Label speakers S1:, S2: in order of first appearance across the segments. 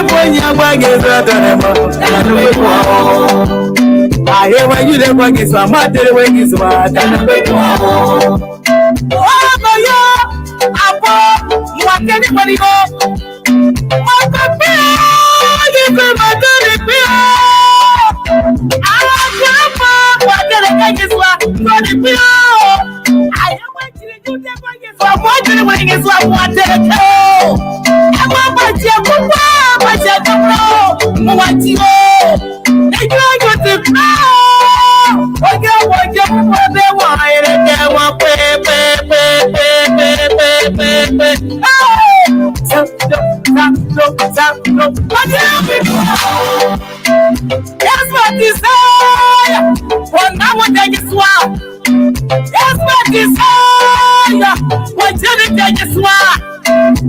S1: I hear when you live when it's a matter when it's what I what anybody go? That's what desire. Well, now what I just want. That's what desire. What did it just want?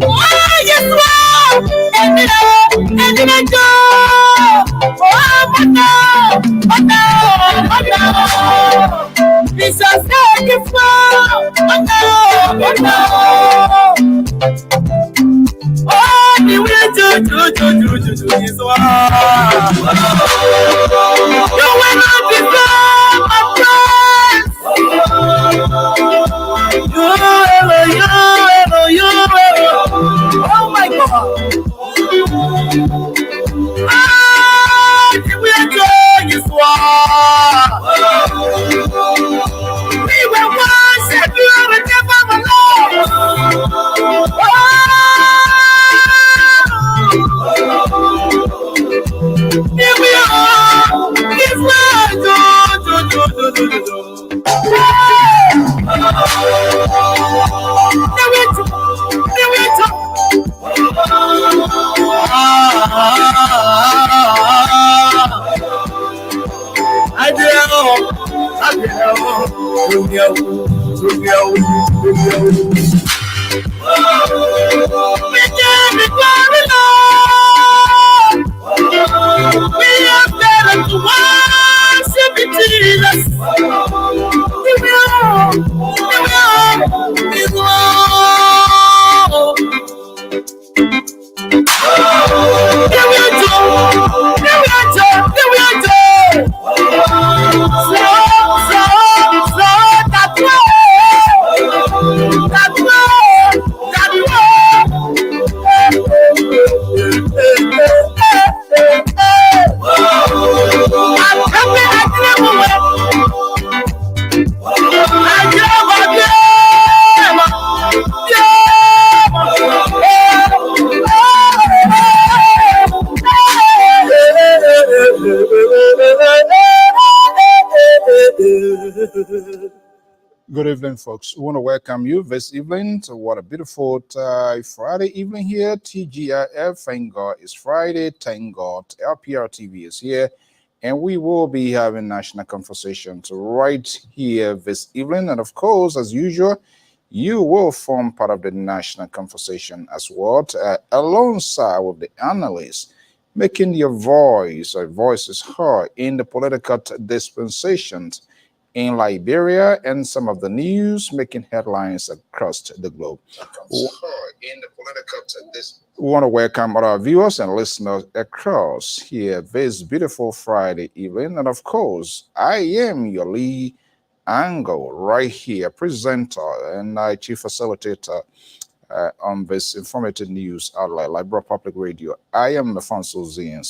S1: Why yes, wow. And then I go. Oh, no. It's a second floor. Oh, the way to this one. You will not deserve my praise. You. Oh my God. The way to this one. We were once and you are never alone. Here we are, this world, we are better to worship Jesus.
S2: Good evening, folks. We want to welcome you this evening to what a beautiful Friday evening here. TGIF, thank God it's Friday. Thank God Lpr-Tv is here. And we will be having national conversations right here this evening. And of course, as usual, you will form part of the national conversation as well, alongside with the analysts, making your voices heard in the political dispensations in Liberia and some of the news making headlines across the globe. We want to welcome all our viewers and listeners across here this beautiful Friday evening. And of course, I am your lead angle right here, presenter and chief facilitator on this informative news outlet, Liberia Public Radio. I am Nafonso Zien.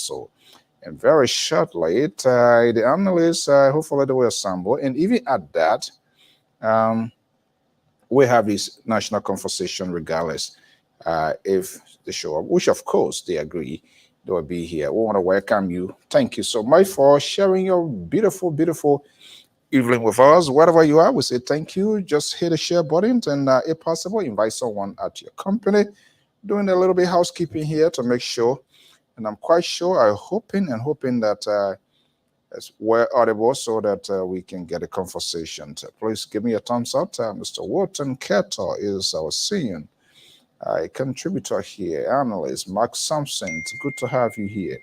S2: And very shortly, the analysts, hopefully they will assemble. And even at that, we have this national conversation regardless if they show up, which of course they agree they will be here. We want to welcome you. Thank you so much for sharing your beautiful, beautiful evening with us. Wherever you are, we say thank you. Just hit the share button and if possible, invite someone at your company. Doing a little bit of housekeeping here to make sure. And I'm quite sure, I'm hoping that it's well audible so that we can get a conversation. So please give me a thumbs up. Mr. Walton Kettle is our senior contributor here, analyst. Mark Sampson, it's good to have you here.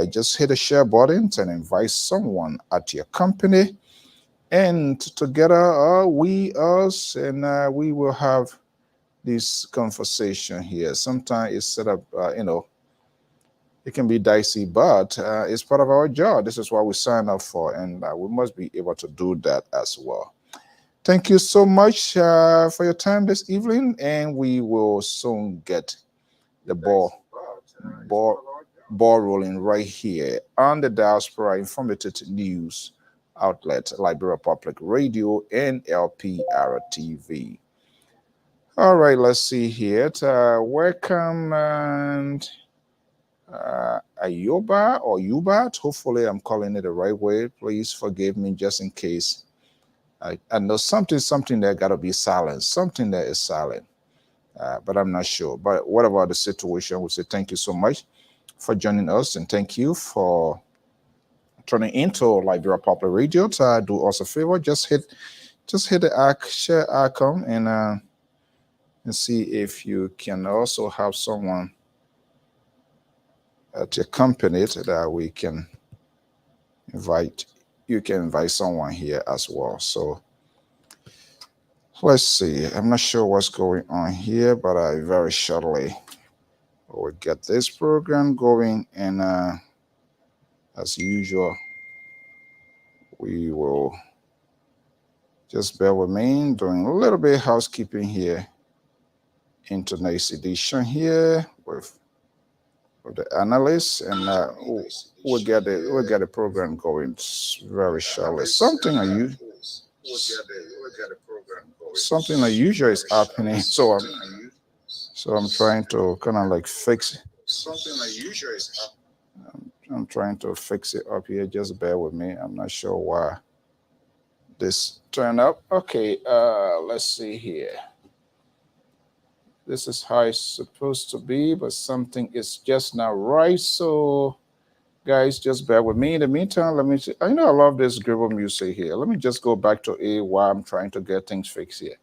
S2: Just hit the share button and invite someone at your company. And together, we will have this conversation here. Sometimes it's set up, It can be dicey, but it's part of our job. This is what we sign up for, and we must be able to do that as well. Thank you so much for your time this evening, and we will soon get the ball rolling right here on the Diaspora Informative News outlet, Liberia Public Radio and Lpr-Tv. All right, let's see here. Welcome and Ayoba or Yubat. Hopefully I'm calling it the right way. Please forgive me just in case. I know something that got to be silent, something that is silent, but I'm not sure. But whatever the situation, we say thank you so much for joining us, and thank you for turning into Liberia Popular Radio. Do us a favor, just hit the share icon and see if you can also have someone to accompany it that we can invite. You can invite someone here as well. So let's see. I'm not sure what's going on here, but I very shortly will get this program going, and as usual, we will just bear with me doing a little bit of housekeeping here in tonight's edition here with the analysts, and we'll get the program going very shortly. Something unusual is happening, so I'm trying to kind of like fix it. I'm trying to fix it up here. Just bear with me. I'm not sure why this turned up. Okay, let's see here. This is how it's supposed to be, but something is just not right. So, guys, just bear with me. In the meantime, let me see. I know I love this gribble music here. Let me just go back to A while I'm trying to get things fixed here.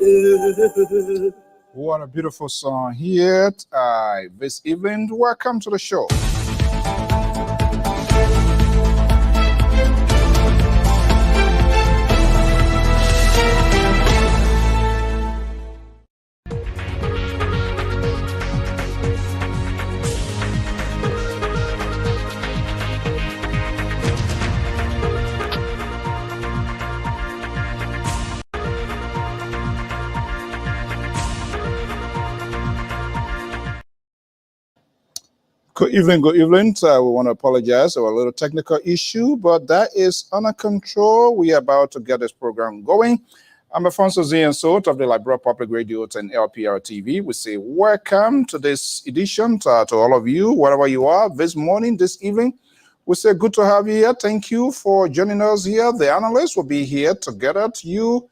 S2: What a beautiful song here this evening. Welcome to the show. Good evening, good evening. We want to apologize for a little technical issue, but that is under control. We are about to get this program going. I'm Alfonso Zienso of the Liberal Public Radio and Lpr-Tv. We say welcome to this edition to all of you, wherever you are, this morning, this evening. We say good to have you here. Thank you for joining us here. The analysts will be here together to you,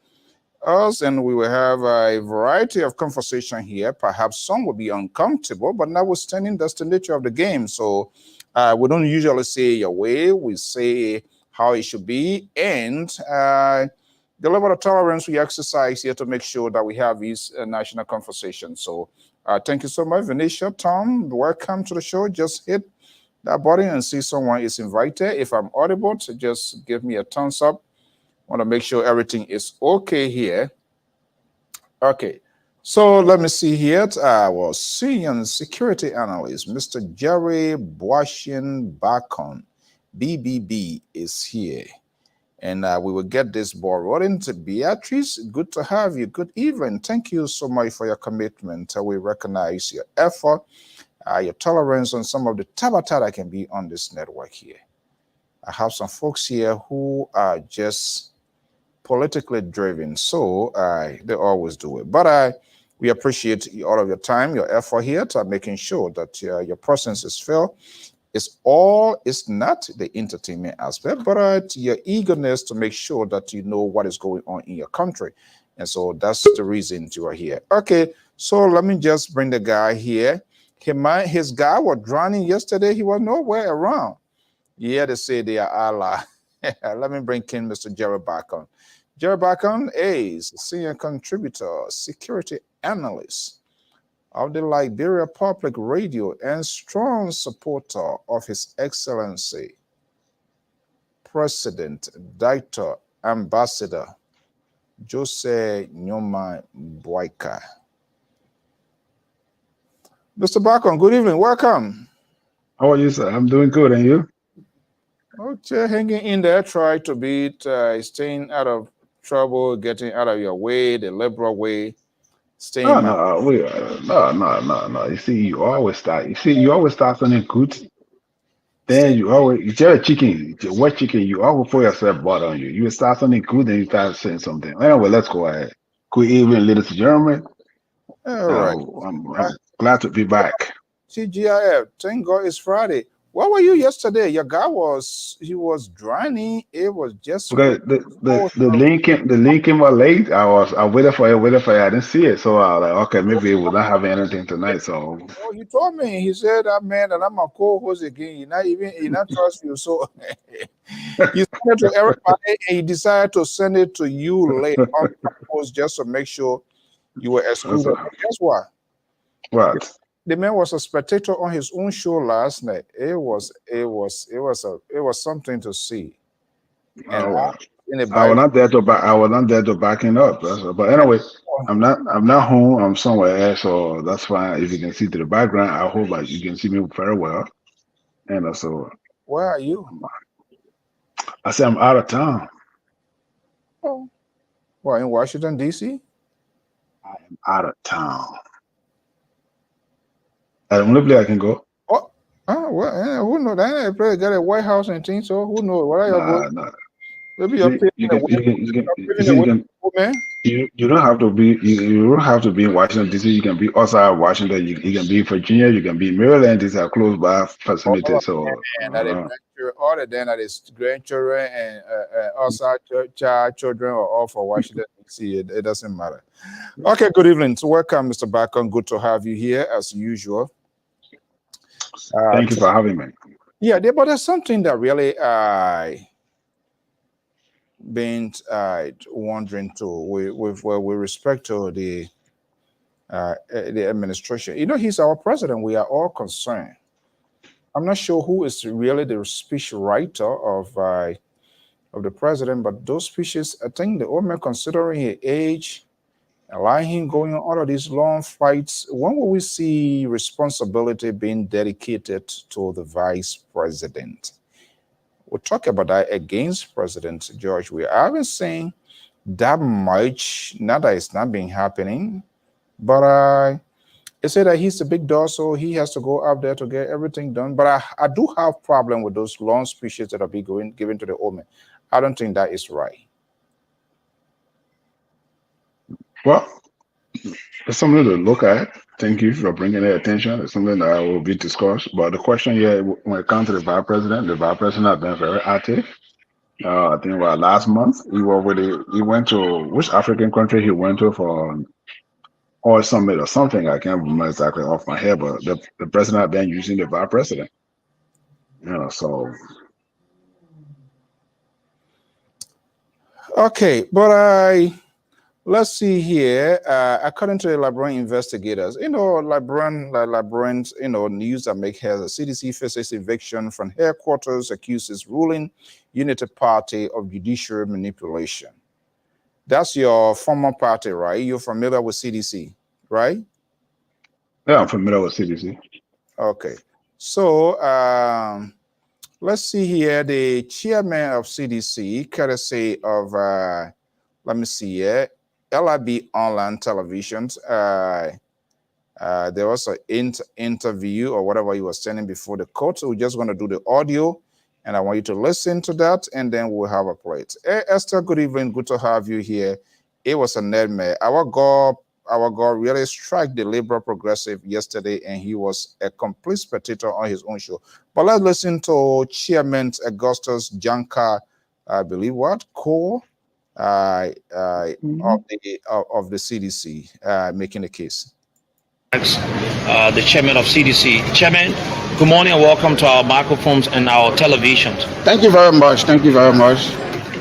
S2: us, and we will have a variety of conversation here. Perhaps some will be uncomfortable, but notwithstanding, that's the nature of the game. So we don't usually say your way, we say how it should be, and the level of tolerance we exercise here to make sure that we have these national conversations. So thank you so much, Venetia, Tom, welcome to the show. Just hit that button and see someone is invited. If I'm audible, so just give me a thumbs up. Want to make sure everything is okay here. Okay, so let me see here. Our senior security analyst, Mr. Jerry Bacon, BBB, is here. And we will get this ball rolling. To Beatrice, good to have you. Good evening. Thank you so much for your commitment. We recognize your effort, your tolerance on some of the tabata that can be on this network here. I have some folks here who are just politically driven, so they always do it. But we appreciate all of your time, your effort here to making sure that your presence is felt. It's not the entertainment aspect, but your eagerness to make sure that you know what is going on in your country. And so that's the reason you are here. Okay, so let me just bring the guy here. His guy was drowning yesterday. He was nowhere around. Yeah, they say they are Allah. Let me bring in Mr. Jerry Bacon. Jerry Bacon is senior contributor, security analyst of the Liberia Public Radio and strong supporter of His Excellency, President, Dr. Ambassador Jose Nyoma Boyka. Mr. Bacon, good evening. Welcome.
S3: How are you, sir? I'm doing good, and you?
S2: Okay, hanging in there. Try to beat staying out of trouble, getting out of your way, the liberal way. Staying.
S3: No. You see, you always start something good. Then you tell a chicken, wet chicken, you always put yourself butter on you. You start something good, then you start saying something. Anyway, let's go ahead. Good evening, ladies and gentlemen.
S2: All right.
S3: I'm glad to be back.
S2: TGIF, thank God it's Friday. Where were you yesterday? Your guy he was drowning. It was just
S3: because the link came out late. I waited for it. I didn't see it, so I was like, okay, maybe we're not having anything tonight. So
S2: he told me, he said that man that I'm a co-host again. He not trust you. So he sent it to everybody and he decided to send it to you late on purpose just to make sure you were excluded. Guess what?
S3: What?
S2: The man was a spectator on his own show last night. It was something to see. And
S3: I was not there to backing up. But anyway, I'm not home. I'm somewhere else, so that's fine. If you can see to the background, I hope that you can see me very well. And also,
S2: where are you?
S3: I say I'm out of town.
S2: Oh, well, in Washington D.C.
S3: I am out of town. The only place I can go.
S2: Well, who knows? I probably got a White House and things, so who knows? Where are you going?
S3: No.
S2: Maybe you're
S3: you don't have to be. You don't have to be in Washington D.C. You can be outside Washington. You can be in Virginia. You can be in Maryland. These are close by facilities. So
S2: other than that is grandchildren and outside children are all for Washington D.C. It doesn't matter. Okay. Good evening. So welcome, Mr. Bacon. Good to have you here as usual.
S3: Thank you for having me.
S2: Yeah, but there's something that really been wondering too, with respect to the administration. You know, he's our president. We are all concerned. I'm not sure who is really the speech writer of the president, but those speeches, I think the old man, considering his age, allowing him going on all of these long fights, when will we see responsibility being dedicated to the vice president? We'll talk about that against President George. We haven't seen that much. Not that it's not been happening, but they say that he's the big dog, so he has to go up there to get everything done. But I do have problem with those long speeches that are being given to the old man. I don't think that is right.
S3: Well, it's something to look at. Thank you for bringing that attention. It's something that will be discussed. But the question here, when it comes to the vice president has been very active. I think about last month he went to which African country he went to for oil summit or something. I can't remember exactly off my head, but the president had been using the vice president. You know, so
S2: okay, but let's see here. According to the Liberian investigators, you know, Liberian, you know, news that make headlines. The CDC faces eviction from headquarters, accuses ruling Unity Party of judicial manipulation. That's your former party, right? You're familiar with CDC, right?
S3: Yeah, I'm familiar with CDC.
S2: Okay, so let's see here. The chairman of CDC, courtesy of let me see here. LIB online televisions. There was an interview or whatever he was standing before the court. So we're just going to do the audio, and I want you to listen to that, and then we'll have a plate. Hey, Esther, good evening. Good to have you here. It was a nightmare. Our God really struck the liberal progressive yesterday, and he was a complete spectator on his own show. But let's listen to Chairman Augustus Janka, I believe Core. Of the CDC making a case.
S4: The chairman of CDC. Chairman, good morning and welcome to our microphones and our televisions.
S5: Thank you very much. Thank you very much.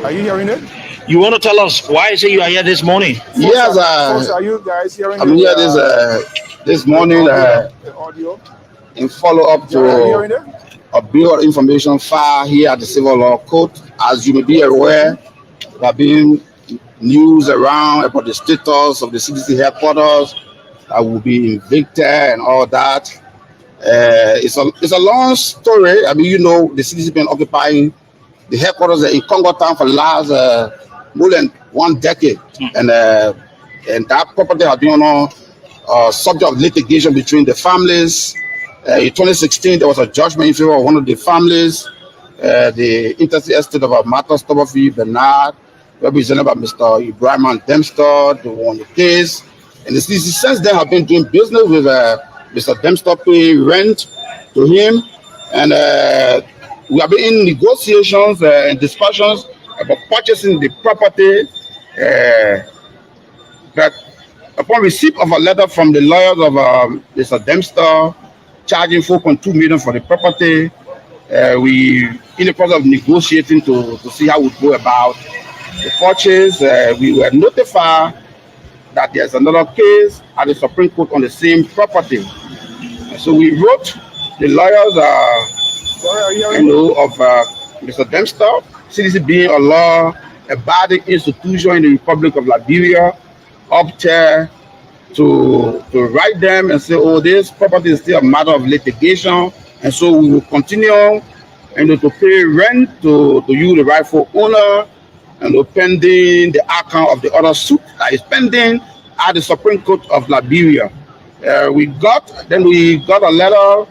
S2: Are you hearing it?
S4: You want to tell us why is it you are here this morning?
S5: Yes,
S2: folks, are you guys hearing
S5: I'm here this morning
S2: the audio?
S5: in follow-up to a bit of information file here at the Civil Law Court. As you may be aware, there have been news around about the status of the CDC headquarters that will be evicted and all that. It's a long story. I mean, you know, the CDC has been occupying the headquarters in Congo Town for the last more than 1 decade, and that property has been on subject of litigation between the families. In 2016, there was a judgment in favor of one of the families, the interstate estate of Martha Stubberfield Bernard, represented by Mr. Ibrahim Dempster, who won the case. And the CDC since then have been doing business with Mr. Dempster, paying rent to him. And we have been in negotiations and discussions about purchasing the property. That upon receipt of a letter from the lawyers of Mr. Dempster, charging $4.2 million for the property, we in the process of negotiating to see how we go about the purchase. We were notified that there's another case at the Supreme Court on the same property. So we wrote the lawyers, of Mr. Dempster, CDC being a law-abiding institution in the Republic of Liberia, up there to write them and say, oh, this property is still a matter of litigation, and so we will continue to pay rent to you, the rightful owner, and pending the outcome of the other suit that is pending at the Supreme Court of Liberia. We got a letter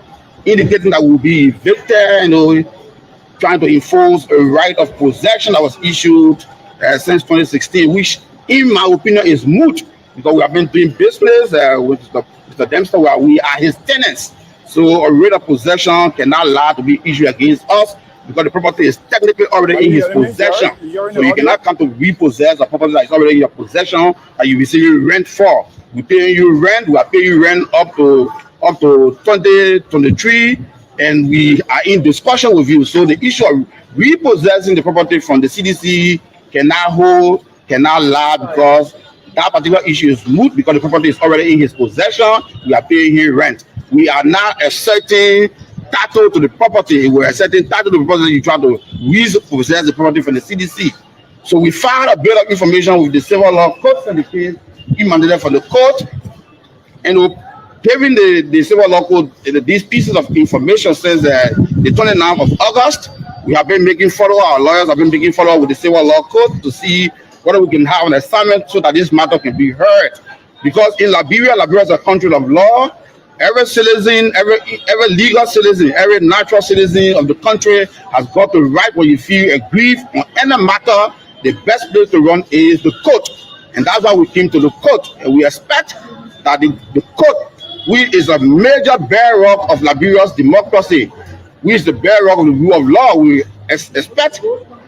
S5: indicating that we'll be evicted, trying to enforce a right of possession that was issued since 2016, which, in my opinion, is moot because we have been doing business with Mr. Dempster where we are his tenants. So a right of possession cannot allow to be issued against us, because the property is technically already in his possession. So you cannot come to repossess a property that is already in your possession and you receive rent for. We pay you rent, we are paying you rent up to 2023, and we are in discussion with you. So the issue of repossessing the property from the CDC cannot hold, cannot lie because that particular issue is moot because the property is already in his possession. We are paying him rent. We are not accepting title to the property. We're accepting title to the property. You try to repossess the property from the CDC. So we filed a bill of information with the civil law court syndicate, mandated for the court, and we're paving the civil law code. These pieces of information says that the 29th of August, we have been making follow. Our lawyers have been making follow with the civil law code to see whether we can have an assignment so that this matter can be heard. Because in Liberia is a country of law. Every citizen, every legal citizen, every natural citizen of the country has got the right when you feel aggrieved on any matter. The best place to run is the court. And that's why we came to the court. And we expect that the court, which is a major bedrock of Liberia's democracy, which is the bedrock of the rule of law, we expect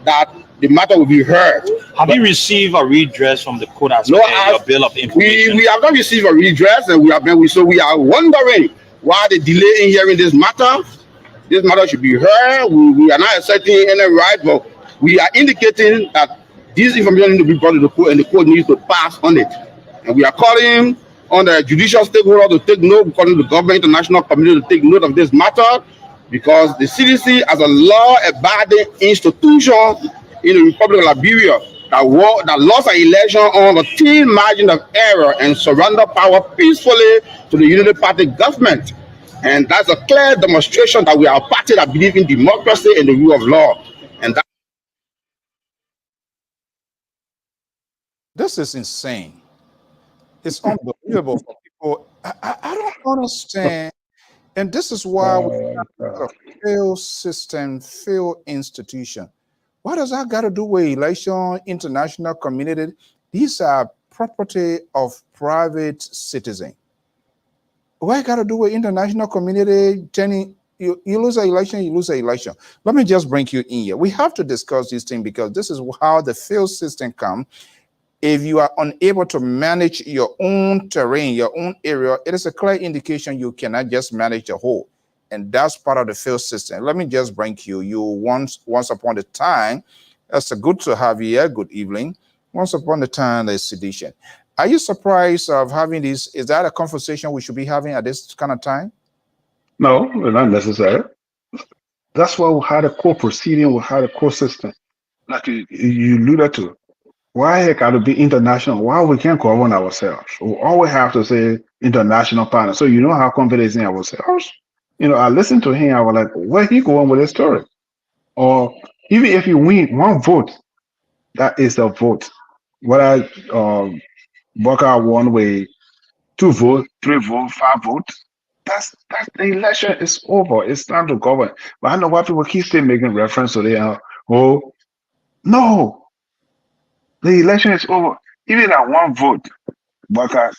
S5: that the matter will be heard.
S4: Have you received a redress from the court as your bill of information?
S5: We have not received a redress, and we are wondering why the delay in hearing this matter. This matter should be heard. We are not accepting any right, but we are indicating that this information needs to be brought to the court, and the court needs to pass on it. And we are calling on the judicial stakeholder to take note, calling the government, international community to take note of this matter, because the CDC, as a law-abiding institution in the Republic of Liberia, that lost an election on a thin margin of error and surrender power peacefully to the Unity Party government. And that's a clear demonstration that we are a party that believes in democracy and the rule of law. And that
S2: This is insane. It's unbelievable for people. I don't understand. And this is why we have a failed system, failed institution. What does that got to do with election, international community? These are property of private citizen. What got to do with international community? Turning you lose an election, you lose an election. Let me just bring you in here. We have to discuss this thing because this is how the failed system comes. If you are unable to manage your own terrain, your own area, it is a clear indication you cannot just manage the whole. And that's part of the failed system. Let me just bring you once upon a time. It's good to have you here. Good evening. Once upon a time, there's sedition. Are you surprised of having this? Is that a conversation we should be having at this kind of time?
S3: No, not necessary. That's why we had a court proceeding, we had a court system. Like you alluded to. Why it got to be international? Why we can't govern ourselves? We always have to say international partner. So you know how confident in ourselves? I listened to him, I was like, where he going with this story? Or even if you win one vote, that is a vote. Whether Baka won with 2 votes, 3 votes, 5 votes, that's the election is over. It's time to govern. But I know why people keep still making reference to the no. The election is over. Even at 1 vote, Baka,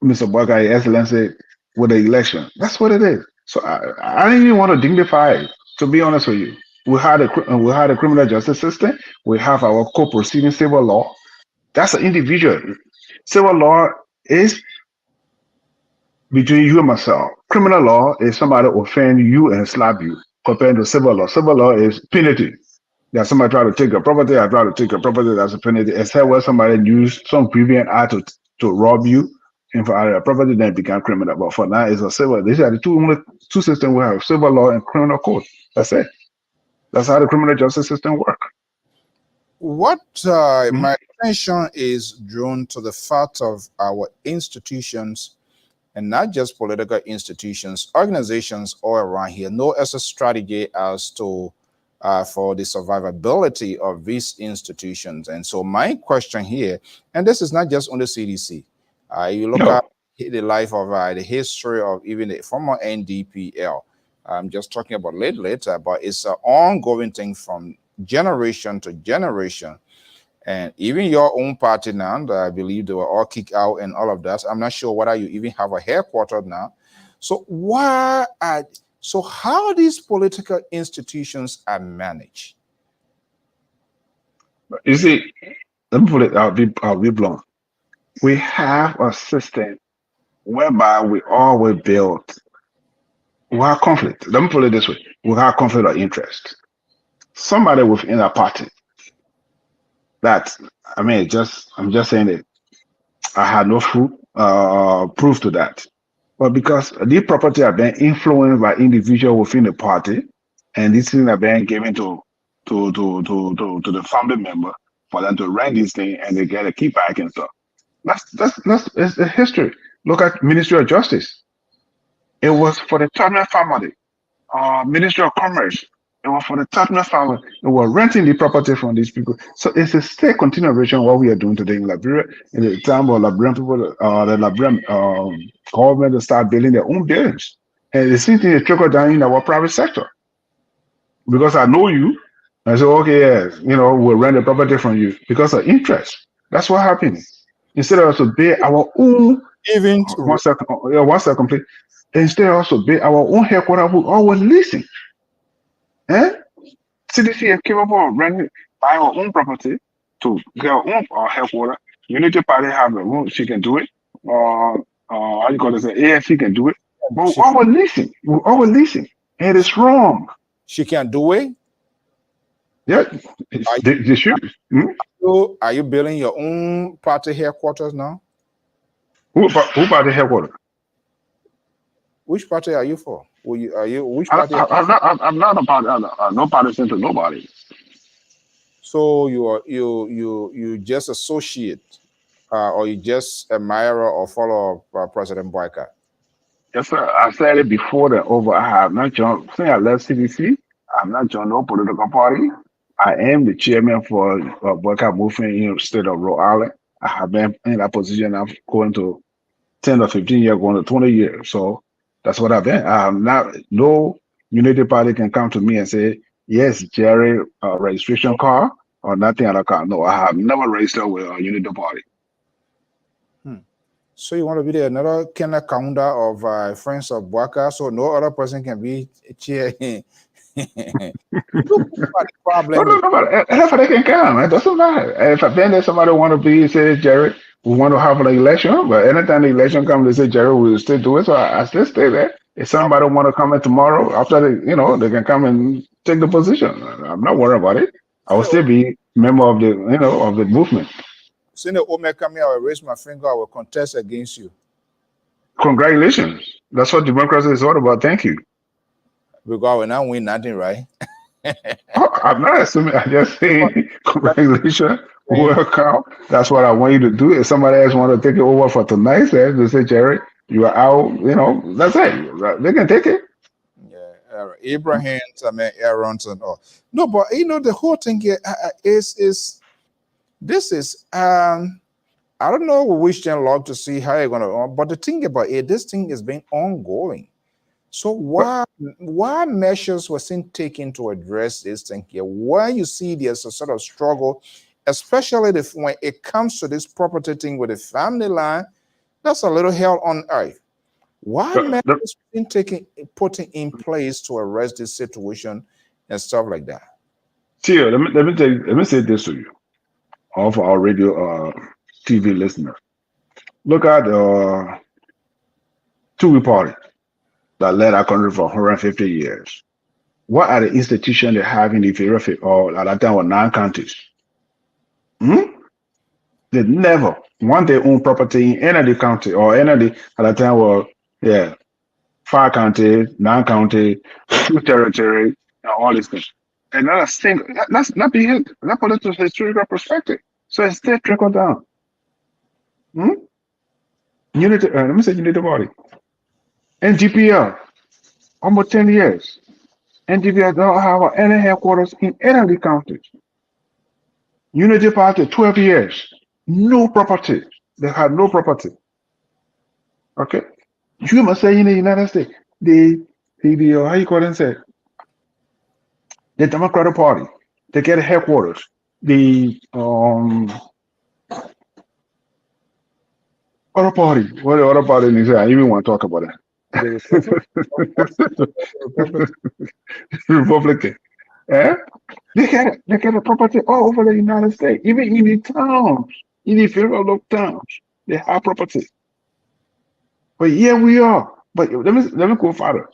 S3: Mr. Baka, Your Excellency, with the election. That's what it is. So I didn't even want to dignify it, to be honest with you. We had a criminal justice system. We have our court proceeding civil law. That's an individual. Civil law is between you and myself. Criminal law is somebody offend you and slap you, compared to civil law. Civil law is penalty. That somebody try to take your property, I try to take your property, that's a penalty. Except where somebody used some previous act to rob you and for your property, then it become criminal. But for now, it's a civil. These are the two systems we have: civil law and criminal code. That's it. That's how the criminal justice system works.
S2: What my attention is drawn to the fact of our institutions, and not just political institutions, organizations all around here know as a strategy as to for the survivability of these institutions. And so my question here, and this is not just on the CDC, you look at the life of the history of even the former NDPL. I'm just talking about later, but it's an ongoing thing from generation to generation. And even your own party now, I believe they were all kicked out and all of that. I'm not sure whether you even have a headquarters now. So so how these political institutions are managed?
S3: You see, let me put it, I'll be blunt. We have a system whereby we always build. We have conflict. Let me put it this way. We have conflict of interest. Somebody within a party That I mean, I'm just saying it. I had no proof to that. But because the property are being influenced by individuals within the party, and these things are being given to the family member for them to rent this thing and they get a kickback and stuff. That's it's a history. Look at Ministry of Justice. It was for the Tubman family. Ministry of Commerce. It was for the Tubman family. It was renting the property from these people. So it's a state continuation of what we are doing today in Liberia. In the time of Liberian people, the Liberian government to start building their own buildings. And the same thing is trickle down in our private sector. Because I know you, I say, okay, yes, we'll rent the property from you because of interest. That's what happens. Instead of us to pay our own,
S2: Even
S3: one second, please. Instead of us to pay our own headquarters, we always leasing. Eh? CDC is capable of renting, buying our own property to get our own headquarters. Unity Party have a room, she can do it. How you call it? AFC can do it. But we always leasing. We're always leasing. And it's wrong.
S2: she can do it.
S3: Yeah, they should.
S2: So are you building your own party headquarters now?
S3: Who about the headquarters?
S2: Which party are you for? Which
S3: I,
S2: party?
S3: I'm not about no partisan to nobody.
S2: So you just associate, or you just admirer or follow President Boyka?
S3: Yes, sir. I said it before the over. I have not joined. Since I left CDC, I have not joined no political party. I am the chairman for Boyka movement in the state of Rhode Island. I have been in that position. I'm going to 10 or 15 years, going to 20 years. So that's what I've been. No Unity Party can come to me and say, yes, Jerry, registration card or nothing other card. No, I have never registered with a Unity Party.
S2: So you want to be another kind of counter of Friends of Boyka, so no other person can be chair. Problem.
S3: Nobody can come. It doesn't matter. If then somebody want to be, say, Jerry, we want to have an election, but anytime the election comes, they say, Jerry, will still do it. So I still stay there. If somebody want to come in tomorrow, after they can come and take the position. I'm not worried about it. I will still be member of the, of the movement.
S2: Soon the Ome come here, I will raise my finger, I will contest against you.
S3: Congratulations. That's what democracy is all about. Thank you.
S2: Because when I win nothing, right?
S3: I'm not assuming. I just say congratulations, welcome. That's what I want you to do. If somebody else want to take it over for tonight, they say, Jerry, you are out. That's it. They can take it.
S2: Yeah, Abraham, Aaron's and all. No, but the whole thing here is this is I don't know. We wish them luck to see how you're gonna. But the thing about it, this thing has been ongoing. So why measures were seen taken to address this thing here? Why you see there's a sort of struggle, especially when it comes to this property thing with the family line, that's a little hell on earth. Why measures been putting in place to arrest this situation and stuff like that?
S3: See, let me say this to you, all for our radio TV listeners. Look at the Tui party that led our country for 150 years. What are the institutions they have in the area or at that time were 9 counties? They never want their own property in any of the county or any of the at that time were 5 counties, 9 counties, 2 territories, and all these things. And that's thing. That's not be hit. Not political historical perspective. So it's still trickle down. Unity. Let me say Unity Party. NGPL, almost 10 years. NGPL don't have any headquarters in any of the counties. Unity Party, 12 years. No property. They had no property. Okay. You must say in the United States, the how you call it say, the Democratic Party, they get a headquarters. The other party, what the other party is, I even want to talk about it. Republican. Yeah? They get a property all over the United States, even in the towns, in the federal towns, they have property. But here we are. But let me go further.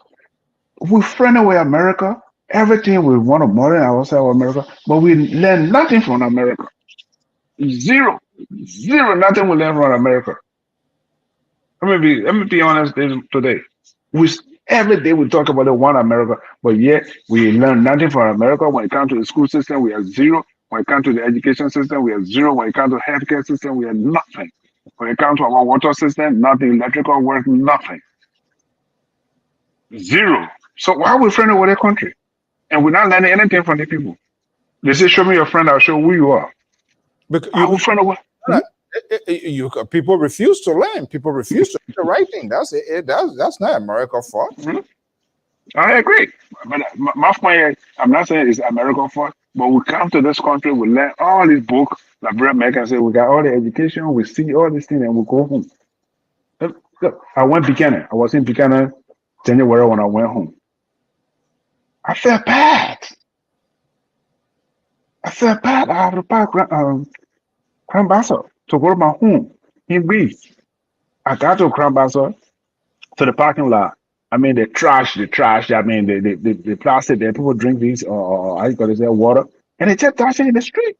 S3: We're friendly with America. Everything we want to modern ourselves America, but we learn nothing from America. Zero, nothing we learn from America. Let me be honest today. Every day we talk about the one America, but yet we learn nothing from America. When it comes to the school system, we are zero. When it comes to the education system, we are zero. When it comes to healthcare system, we are nothing. When it comes to our water system, nothing. Electrical work, nothing. Zero. So why are we friendly with their country? And we're not learning anything from the people. They say, show me your friend, I'll show who you are.
S2: Because
S3: Why are we friendly with?
S2: people refuse to learn. People refuse to do the right thing. That's it. That's not America's fault.
S3: I agree. But my point is, I'm not saying it's America's fault, but we come to this country, we learn all these books, like Brother Megan said, we got all the education, we see all these things, and we go home. Look, I went Buchanan. I was in Buchanan January when I went home. I felt bad. I have to pack Crown Basel to go to my home in Greece. I got to Crown Basel to the parking lot. I mean, the trash. I mean, the plastic that people drink these, or how you call it, water, and they just trash it in the street.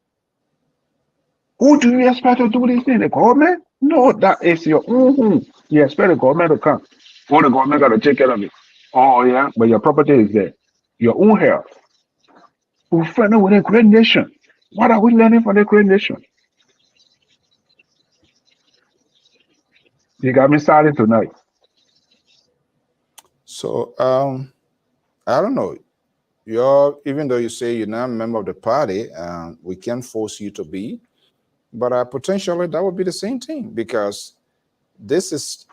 S3: Who do you expect to do these things? The government? No, that is your own home. You expect the government to come, or the government got to take care of it. Oh yeah, but your property is there. Your own health. We're friendly with a great nation. What are we learning from the great nation? You got me started tonight.
S2: So I don't know. Even though you say you're not a member of the party, we can't force you to be, but potentially that would be the same thing, because this is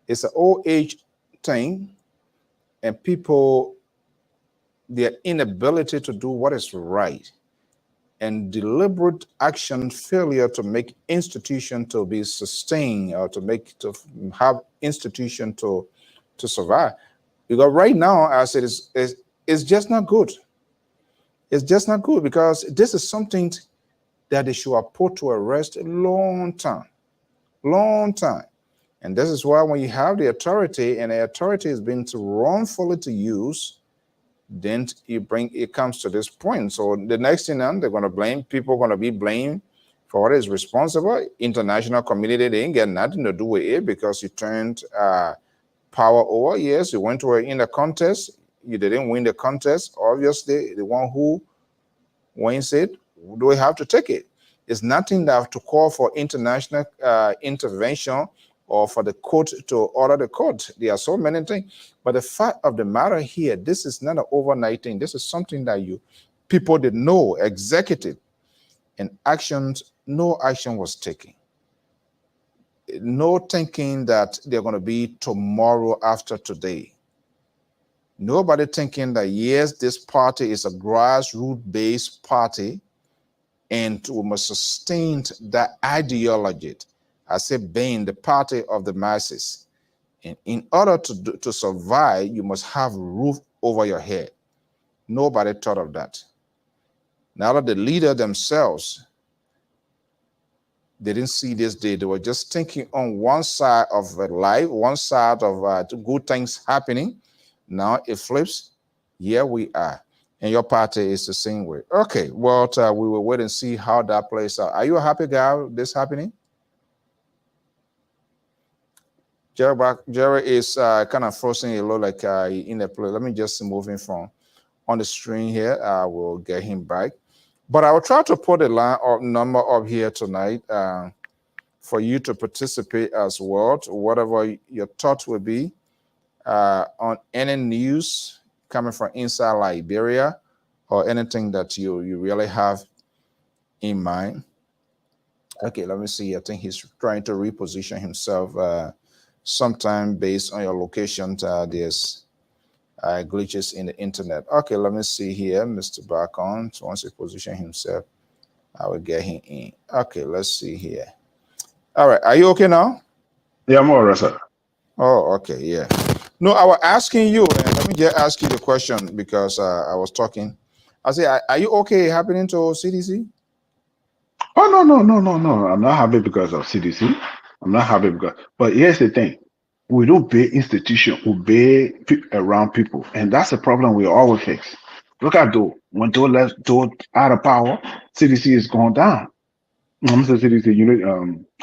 S2: it's an old age thing, and people, their inability to do what is right, and deliberate action failure to make institution to be sustained, or to have institution to survive. Because right now, as it is, it's just not good. It's just not good, because this is something that they should have put to a rest a long time. And this is why when you have the authority, and the authority is being wrongfully to use, then it comes to this point. So the next thing they're going to blame, people are going to be blamed for what is responsible. International community, they ain't got nothing to do with it, because you turned power over. Yes, you went in the contest, you didn't win the contest. Obviously, the one who wins it, do we have to take it? It's nothing that have to call for international intervention, or for the court to order the court. There are so many things. But the fact of the matter here, this is not an overnight thing. This is something that people did know, executive, and no action was taken. No thinking that they're going to be tomorrow after today. Nobody thinking that, yes, this party is a grassroots-based party, and we must sustain that ideology. I say, being the party of the masses. And in order to survive, you must have a roof over your head. Nobody thought of that. Now that the leader themselves, they didn't see this day. They were just thinking on one side of life, one side of good things happening. Now it flips. Here we are. And your party is the same way. Okay, well, we will wait and see how that plays out. Are you a happy guy with this happening? Jerry is kind of forcing a little like in the play. Let me just move him from on the screen here. I will get him back. But I will try to put a line or number up here tonight for you to participate as well, to whatever your thoughts will be on any news coming from inside Liberia, or anything that you really have in mind. Okay, let me see. I think he's trying to reposition himself. Sometime based on your location, there's glitches in the internet. Okay, let me see here. Mr. Bacon, so once he position himself, I will get him in. Okay, let's see here. All right, are you okay now?
S3: Yeah, I'm all right, sir.
S2: Oh, okay, yeah. No, I was asking you, and let me just ask you the question, because I was talking. I say, are you okay happening to CDC?
S3: Oh, no. I'm not happy because of CDC. I'm not happy because, but here's the thing. We don't pay institution, we pay around people. And that's the problem we always face. Look at Doe. When Doe left, Doe out of power, CDC is going down. I'm saying CDC unit,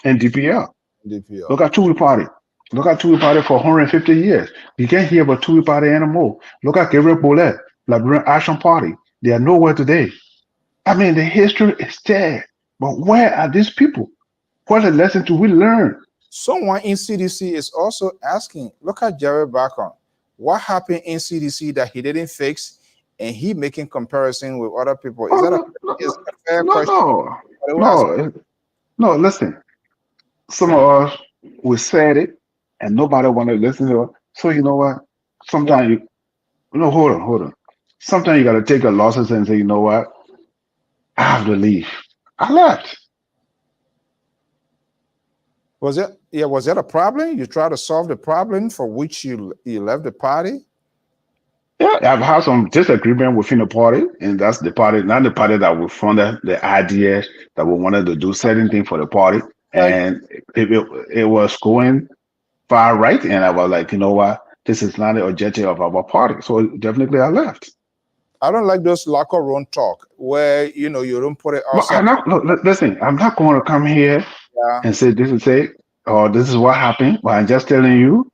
S3: NDPL.
S2: DPL.
S3: Look at Tory Party. Look at Tory Party for 150 years. You can't hear about Tory Party anymore. Look at Gabriel Bollet, Liberian Action Party. They are nowhere today. I mean, the history is there. But where are these people? What a lesson do we learn?
S2: Someone in CDC is also asking, look at Jerry Bacon. What happened in CDC that he didn't fix, and he making comparison with other people? Is that a fair question?
S3: No. Listen, some of us we said it, and nobody want to listen to it. So you know what? Sometimes hold on. Sometimes you got to take your losses and say, you know what? I have to leave. I left.
S2: Was that a problem? You try to solve the problem for which you left the party?
S3: Yeah, I've had some disagreement within the party, and that's the party, not the party that we funded the idea that we wanted to do certain thing for the party, and it was going far right, and I was like, you know what, this is not the objective of our party, so definitely I left.
S2: I don't like those locker room talk where you don't put it outside.
S3: Listen, I'm not going to come here and say this is it or this is what happened, but I'm just telling you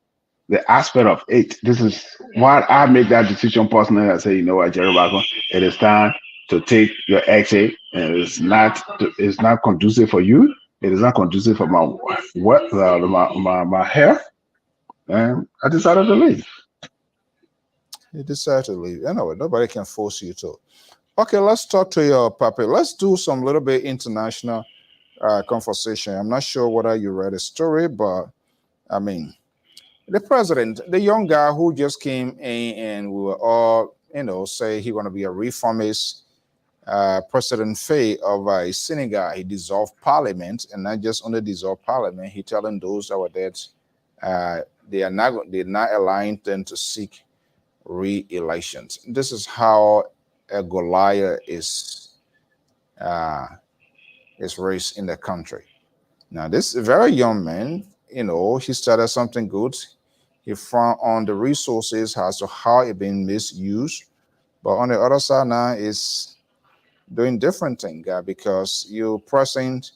S3: the aspect of it. This is why I make that decision personally. I say, you know what, Jerry Wagner, it is time to take your exit, and it's not conducive for you. It is not conducive for my health, and I decided to leave.
S2: You decided to leave. Anyway, nobody can force you to. Okay, let's talk to your puppet. Let's do some little bit international conversation. I'm not sure whether you read the story, but I mean, the president, the young guy who just came in, and we were all, say he want to be a reformist, President Faye of Senegal. He dissolved parliament, and not just only dissolved parliament, he telling those that were dead they're not allowing them to seek re-elections. This is how a Goliath is raised in the country. Now, this very young man, he started something good. He found on the resources as to how it been misused, but on the other side now is doing different thing because you present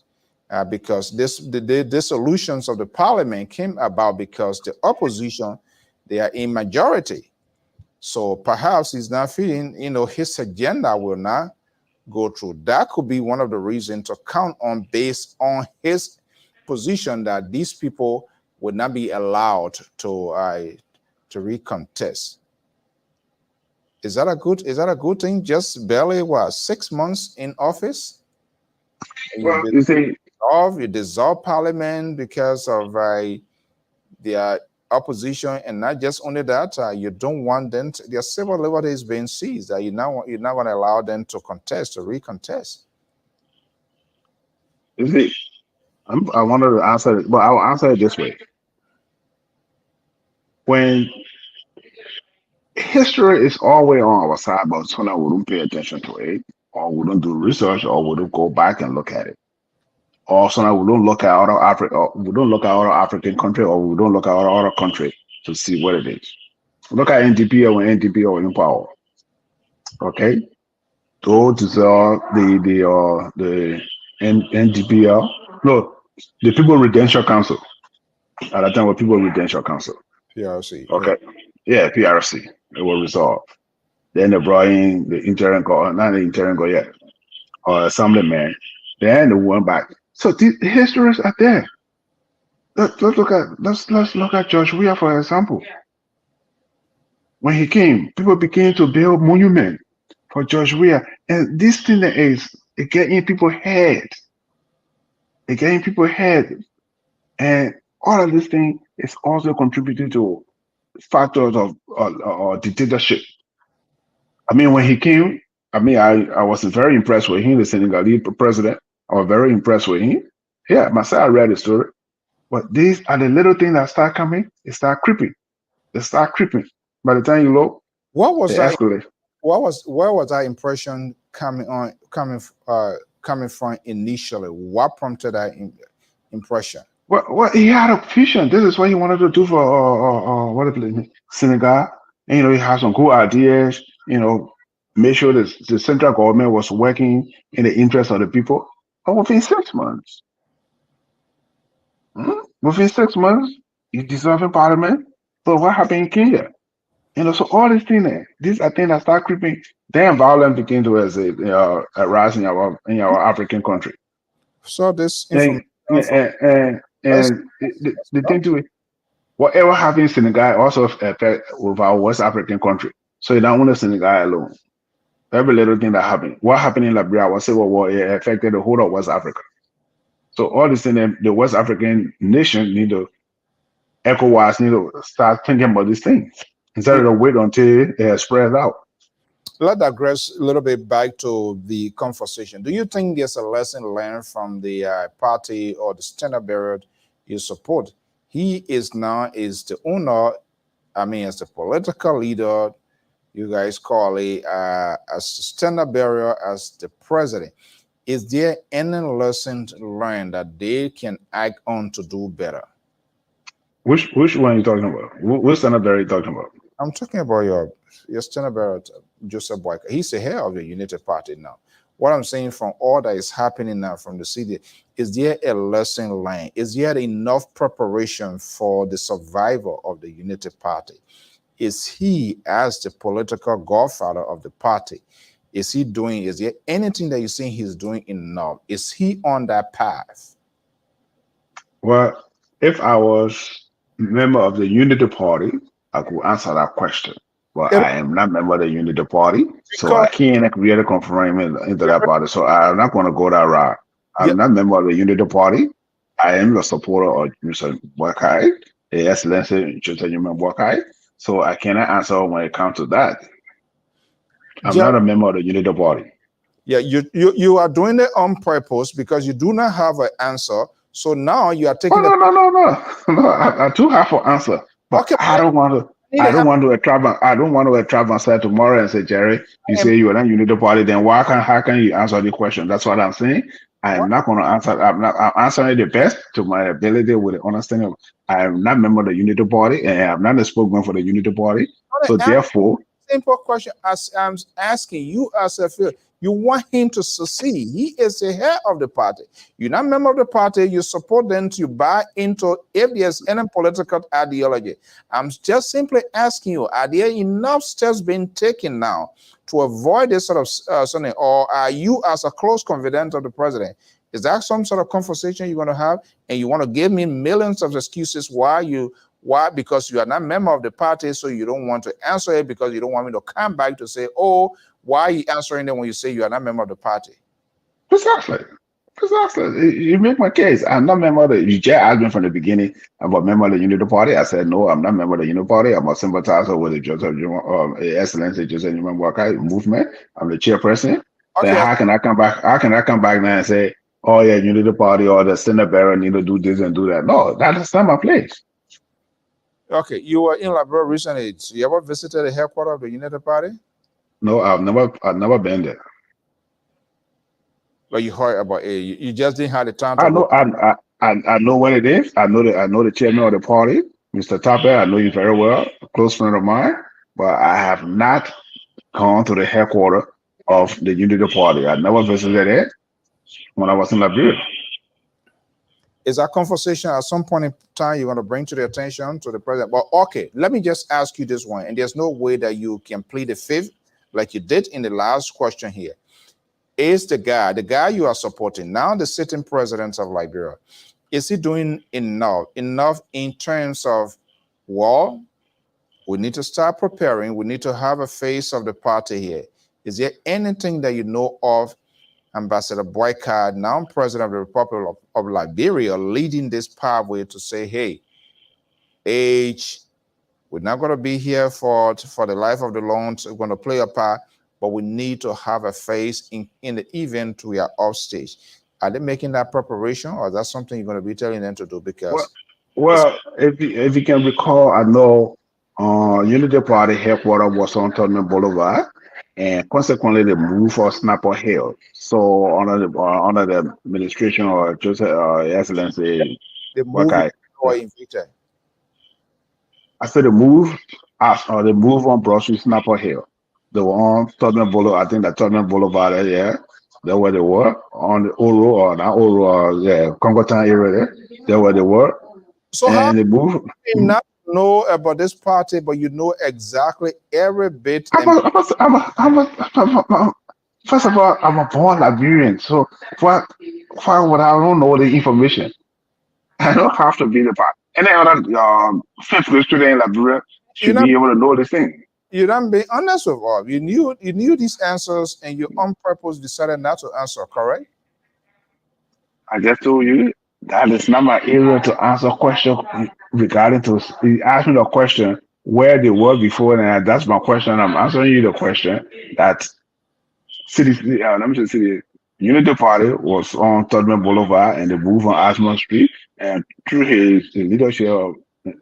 S2: because the dissolutions of the parliament came about because the opposition, they are in majority. So perhaps he's not feeling, his agenda will not go through. That could be one of the reasons to count on based on his position that these people would not be allowed to recontest. Is that a good thing? Just barely 6 months in office?
S3: Well, you
S2: dissolve parliament because of their opposition, and not just only that, you don't want them to, their civil liberties being seized. You're not going to allow them to recontest.
S3: You see, I wanted to answer it, but I'll answer it this way. When history is always on our side, but sometimes we don't pay attention to it, or we don't do research, or we don't go back and look at it. Or sometimes we don't look at other Africa, or we don't look at other African country, or we don't look at other country to see what it is. Look at NDPL when NDPL was in power. Okay, those are the NDPL. No, the People Redemption Council. At that time, was People Redemption Council.
S2: PRC.
S3: Okay, yeah, PRC. It was resolved. Then they brought in the interim government, not the interim government yet, or assemblyman. Then they went back. So the histories are there. Let's look at George Weah, for example. When he came, people began to build monument for George Weah, and this thing is it getting people head. It getting people head, and all of this thing is also contributing to factors of dictatorship. I mean, when he came, I was very impressed with him, the Senegalese president. I was very impressed with him. Yeah, myself, I read the story. But these are the little things that start coming, it start creeping. They start creeping. By the time you look,
S2: what was that?
S3: Escalate.
S2: Where was that impression coming from initially? What prompted that impression?
S3: Well, he had a vision. This is what he wanted to do for Senegal. And, he had some cool ideas, make sure that the central government was working in the interest of the people? But within 6 months, within 6 months, you dissolving parliament. So what happened in Kenya? So all these things, these are things that start creeping. Then violence begin to rise in our African country.
S2: So this
S3: And
S2: information
S3: the thing to it, whatever happens in Senegal also affect with our West African country. So you don't want Senegal alone. Every little thing that happened. What happened in Liberia was Civil War, it affected the whole of West Africa. So all this thing, the West African nation need to ECOWAS need to start thinking about these things instead of wait until it spreads out.
S2: Let's digress a little bit back to the conversation. Do you think there's a lesson learned from the party or the standard bearer you support? He is now the owner, as the political leader, you guys call it as standard bearer, as the president. Is there any lesson learned that they can act on to do better?
S3: Which one are you talking about? Which standard bearer are you talking about?
S2: I'm talking about your standard bearer, Joseph Boyka. He's the head of the United Party now. What I'm saying from all that is happening now from the city, is there a lesson learned? Is there enough preparation for the survival of the United Party? Is he, as the political godfather of the party, is there anything that you think he's doing enough? Is he on that path?
S3: Well, if I was a member of the Unity Party, I could answer that question. But I am not a member of the Unity Party, so I can't really confirm into that party. So I'm not going to go that route. I'm not a member of the Unity Party. I am a supporter of Mr. Boakai, the Excellency Mr. Boakai. So I cannot answer when it comes to that. I'm not a member of the Unity Party.
S2: Yeah, you are doing it on purpose because you do not have an answer. So now you are taking.
S3: No. I do have an answer, but okay, I don't want to trap myself tomorrow and say, Jerry, you say you are not Unity Party. Then how can you answer the question? That's what I'm saying. I am not going to answer. I'm answering the best to my ability with the understanding. I am not a member of the Unity Party, and I'm not a spokesman for the Unity Party. So therefore,
S2: simple question as I'm asking you as a field. You want him to succeed. He is the head of the party. You're not a member of the party. You support them to buy into if there's any political ideology. I'm just simply asking you, are there enough steps being taken now to avoid this sort of something? Or are you, as a close confidant of the president, is that some sort of conversation you're going to have? And you want to give me millions of excuses why? Because you are not a member of the party, so you don't want to answer it because you don't want me to come back to say, oh, why are you answering them when you say you are not a member of the party?
S3: Precisely. You make my case. I'm not a member of the. You just asked me from the beginning about member of the Unity Party. I said no, I'm not a member of the Unity Party. I'm a sympathizer with the Excellency Joseph Boakai movement. I'm the chairperson. Okay. Then how can I come back? How can I come back now and say, oh yeah, Unity Party or the Senate bearer need to do this and do that? No, that's not my place.
S2: Okay, you were in Liberia recently. So you ever visited the headquarters of the United Party?
S3: No, I've never been there.
S2: But you heard about it. You just didn't have the time to
S3: I know what it is. I know the chairman of the party, Mr. Tapper. I know you very well, a close friend of mine. But I have not gone to the headquarters of the Unity Party. I never visited it when I was in Liberia.
S2: Is that conversation at some point in time you're going to bring to the attention to the president? But okay, let me just ask you this one, and there's no way that you can plead the fifth like you did in the last question here. Is the guy you are supporting now, the sitting president of Liberia, is he doing enough in terms of, well, we need to start preparing, we need to have a face of the party here. Is there anything that you know of Ambassador Boyka, now president of the Republic of Liberia, leading this pathway to say, hey, we're not going to be here for the life of the loans. We're going to play a part, but we need to have a face in the event we are off stage. Are they making that preparation, or is that something you're going to be telling them to do? Because
S3: if you can recall, I know Unity Party headquarters was on Tottenham Boulevard, and consequently they moved for Snapper Hill. So under the administration or just Excellency,
S2: they moved
S3: I said the move on Broad Street, Snapper Hill. They were on Tottenham Boulevard. I think that Tottenham Boulevard, yeah. That's where they were on the Oro or not Oro, yeah, Congo Town area there. That's where they were.
S2: So how
S3: And they moved.
S2: do you not know about this party, but you know exactly every bit?
S3: I'm a, I'm a, I'm a, I'm a, I'm a, First of all, I'm a born Liberian, so why would I don't know the information? I don't have to be the part. Any other fifth grade student in Liberia
S2: You're
S3: should
S2: not
S3: be able to know this thing.
S2: you're not being honest with all. You knew these answers, and you on purpose decided not to answer. Correct?
S3: I just told you that is not my area to answer question regarding to. He asked me the question where they were before, and that's my question. I'm answering you the question that let me just say, Unity Party was on Todman Boulevard and they moved on Ashmont Street. And through his leadership of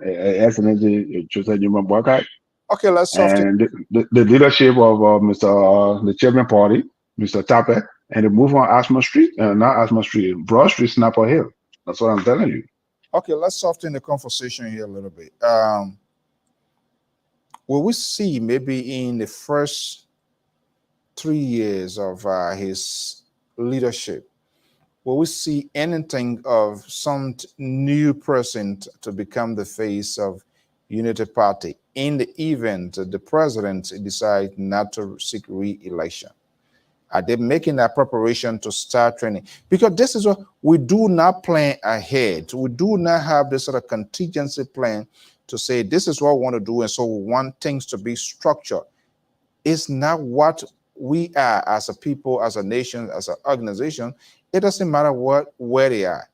S3: Excellency Joseph Juma Boakai
S2: Okay, let's soft it.
S3: and the leadership of the Chairman Party, Mr. Tappe, and they moved on Ashmont Street, not Ashmont Street, Broad Street, Snapper Hill. That's what I'm telling you.
S2: Okay, let's soften the conversation here a little bit. Will we see maybe in the first 3 years of his leadership, will we see anything of some new person to become the face of Unity Party in the event the president decides not to seek re-election? Are they making that preparation to start training? Because this is what we do not plan ahead. We do not have this sort of contingency plan to say this is what we want to do, and so we want things to be structured. It's not what we are as a people, as a nation, as an organization. It doesn't matter where they are,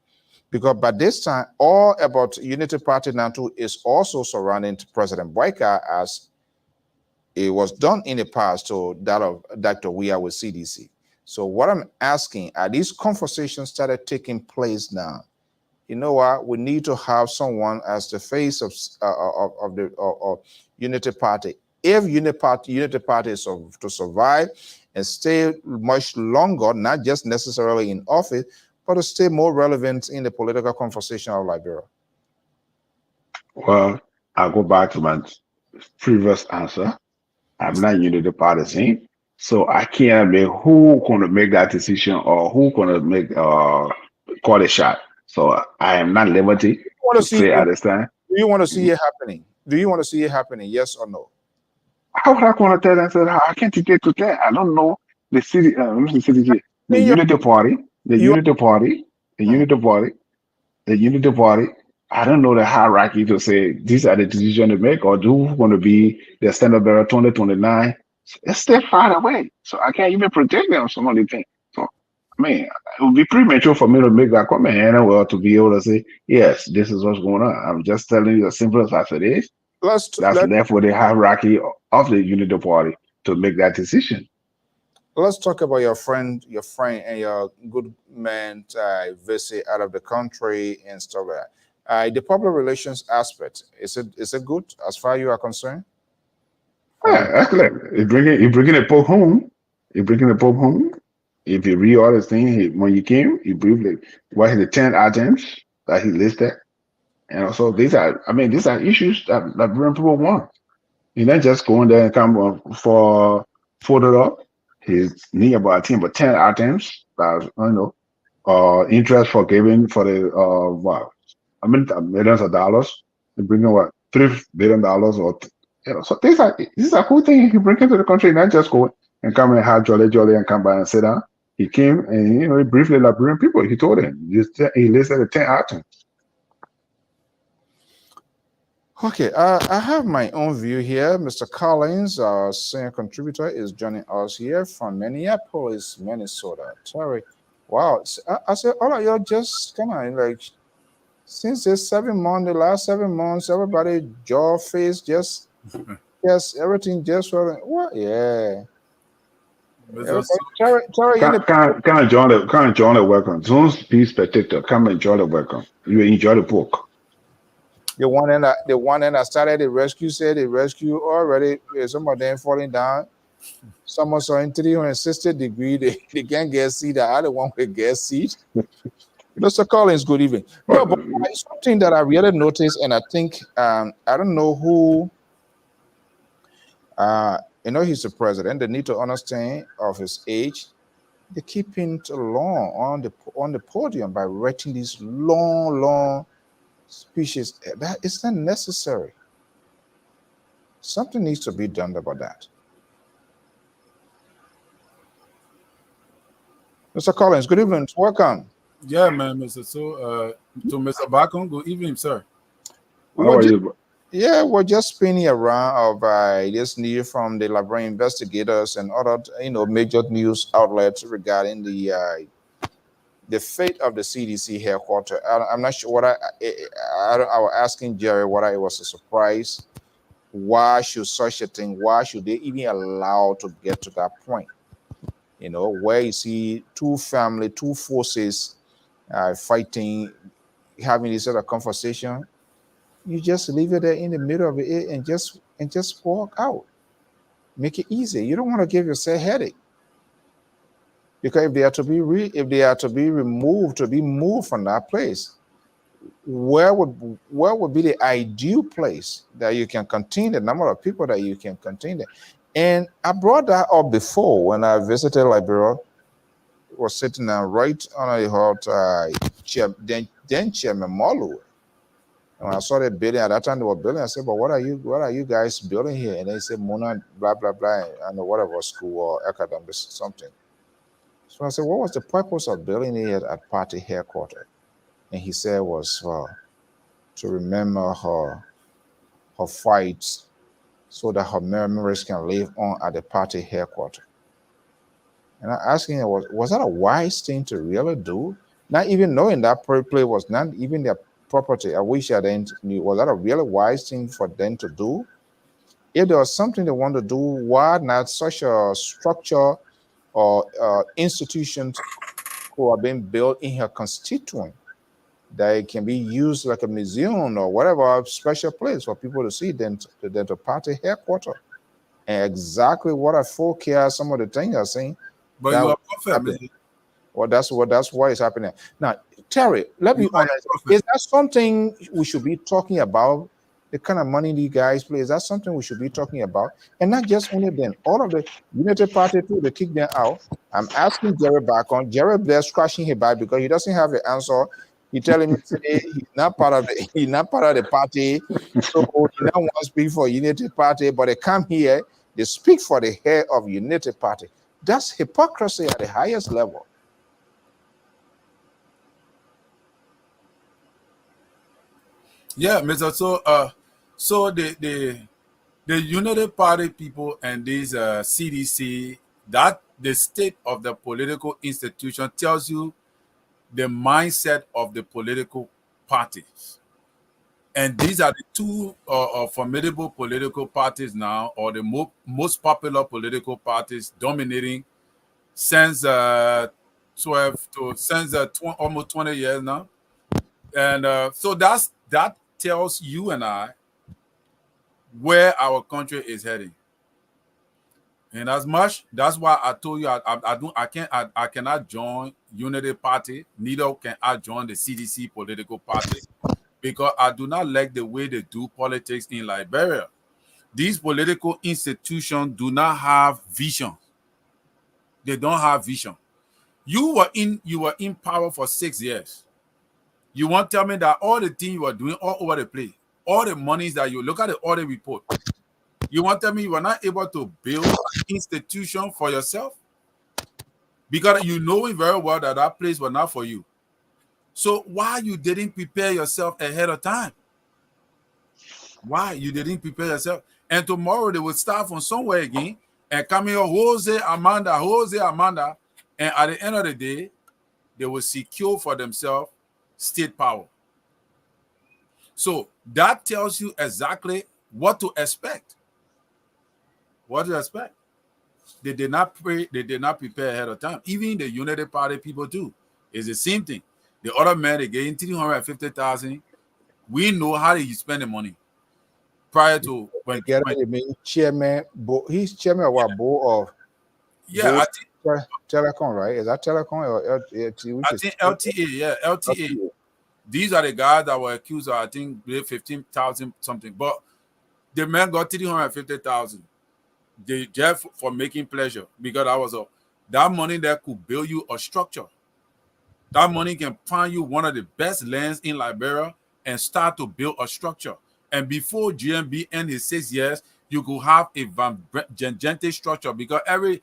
S2: because by this time, all about Unity Party now too is also surrounding President Boyka, as it was done in the past to that of Dr. Weah with CDC. So what I'm asking, are these conversations started taking place now? You know what? We need to have someone as the face of Unity Party. If Unity Party is to survive and stay much longer, not just necessarily in office, but to stay more relevant in the political conversation of Liberia.
S3: Well, I'll go back to my previous answer. I'm not Unity Partisan, so I can't make who gonna make that decision or who gonna make call a shot. So I am not liberty to say at this time.
S2: Do you want to see it happening? Do you want to see it happening? Yes or no?
S3: How would I want to tell them? Said, I can't take it to that. I don't know the city. The city, the Unity Party, the Unity Party, the Unity Party, the Unity Party. I don't know the hierarchy to say these are the decisions to make or who's going to be the standard bearer 2029. It's still far away. So I can't even predict them some of the things. So, I mean, it would be premature for me to make that comment and well to be able to say, yes, this is what's going on. I'm just telling you as simple as it is. That's left for the hierarchy of the Unity Party to make that decision.
S2: Let's talk about your friend and your good man visit out of the country and stuff like that. The public relations aspect, is it good as far as you are concerned?
S3: Yeah, excellent. You're bringing the Pope home. You're bringing the Pope home. If you read all the things when you came, you briefly what are the 10 items that he listed, and also these are issues that people want. You're not just going there and come for photo up. He's need about 10 items that interest for giving for the millions of dollars. They bring in what $3 billion or so these are cool things he bring into the country, not just go and come and have jolly and come by and sit down. He came and he briefly Liberian people. He told them he listed the 10 items.
S2: Okay, I have my own view here. Mr. Collins, our senior contributor, is joining us here from Minneapolis, Minnesota. Sorry. Wow. I said, all of y'all just come on, like, since this the last 7 months, everybody jaw face just everything just what? Yeah.
S3: Kind of join the welcome. Zoom's be spectator. Come and enjoy the welcome. You enjoy the book.
S2: The one that started the rescue said the rescue already. Some of them falling down. Someone saw in 360 degrees. They can't get seat. The other one will get seat. Mr. Collins, good evening. No, but it's something that I really noticed, and I think I don't know who You know, he's the president. They need to understand of his age. They keep him too long on the podium by writing these long speeches. That is not necessary. Something needs to be done about that. Mr. Collins, good evening. Welcome.
S6: Yeah, man, Mr. So, to Mr. Bacon, good evening, sir.
S3: How are you?
S2: Yeah, we're just spinning around of this news from the Librarian investigators and other, major news outlets regarding the fate of the CDC headquarters. I'm not sure what I was asking Jerry whether it was a surprise. Why should such a thing? Why should they even allow to get to that point? Where you see two forces fighting, having this sort of conversation. You just leave it there in the middle of it and just walk out. Make it easy. You don't want to give yourself a headache. Because if they are to be moved from that place, where would be the ideal place that you can contain the number of people that you can contain there? And I brought that up before when I visited Liberia. Was sitting down right on the hot then Chairman Molu. And when I saw that building, at that time they were building, I said, but what are you guys building here? And they said, Mona, blah, blah, blah. I know whatever school or academic something. So I said, what was the purpose of building it at party headquarters? And he said was to remember her fights so that her memories can live on at the party headquarters. And I asked him, was that a wise thing to really do? Not even knowing that place was not even their property. I wish I didn't knew. Was that a really wise thing for them to do? If there was something they want to do, why not such a structure or institutions who are being built in her constituent that it can be used like a museum or whatever special place for people to see than to party headquarters? And exactly what I forecast some of the things are saying.
S6: But you are perfect.
S2: Well, that's why it's happening. Now, Terry, let me be honest. Is that something we should be talking about? The kind of money these guys play, is that something we should be talking about? And not just only them, all of the United Party too, they kick them out. I'm asking Jerry back on. Jerry Blair scratching his back because he doesn't have the answer. He telling me today he's not part of the party. So he now wants to speak for United Party, but they come here, they speak for the head of United Party. That's hypocrisy at the highest level.
S6: Yeah, Mr. So the United Party people and these CDC, that the state of the political institution tells you the mindset of the political parties. And these are the two formidable political parties now, or the most popular political parties dominating since almost 20 years now. And so that tells you and I where our country is heading. And as much, that's why I told you I cannot join Unity Party, neither can I join the CDC political party, because I do not like the way they do politics in Liberia. These political institutions do not have vision. They don't have vision. You were in power for 6 years. You want to tell me that all the things you are doing all over the place, all the monies that you look at the audit report, you want to tell me you are not able to build an institution for yourself? Because you know it very well that place was not for you. So why you didn't prepare yourself ahead of time? Why you didn't prepare yourself? And tomorrow they will start from somewhere again and come here, Jose Amanda. And at the end of the day, they will secure for themselves state power. So that tells you exactly what to expect. What to expect. They did not prepare ahead of time. Even the United Party people too. It's the same thing. The other man, they getting 350,000. We know how he spend the money. Prior to when
S2: chairman, he's chairman of our board of Telecom, right? Is that Telecom or LTE?
S6: I think LTA, yeah, LTA. These are the guys that were accused of, I think, 15,000 something. But the man got 350,000. They just for making pleasure, because that money that could build you a structure. That money can find you one of the best lands in Liberia and start to build a structure. And before GMB end his 6 years, you could have a gigantic structure, because every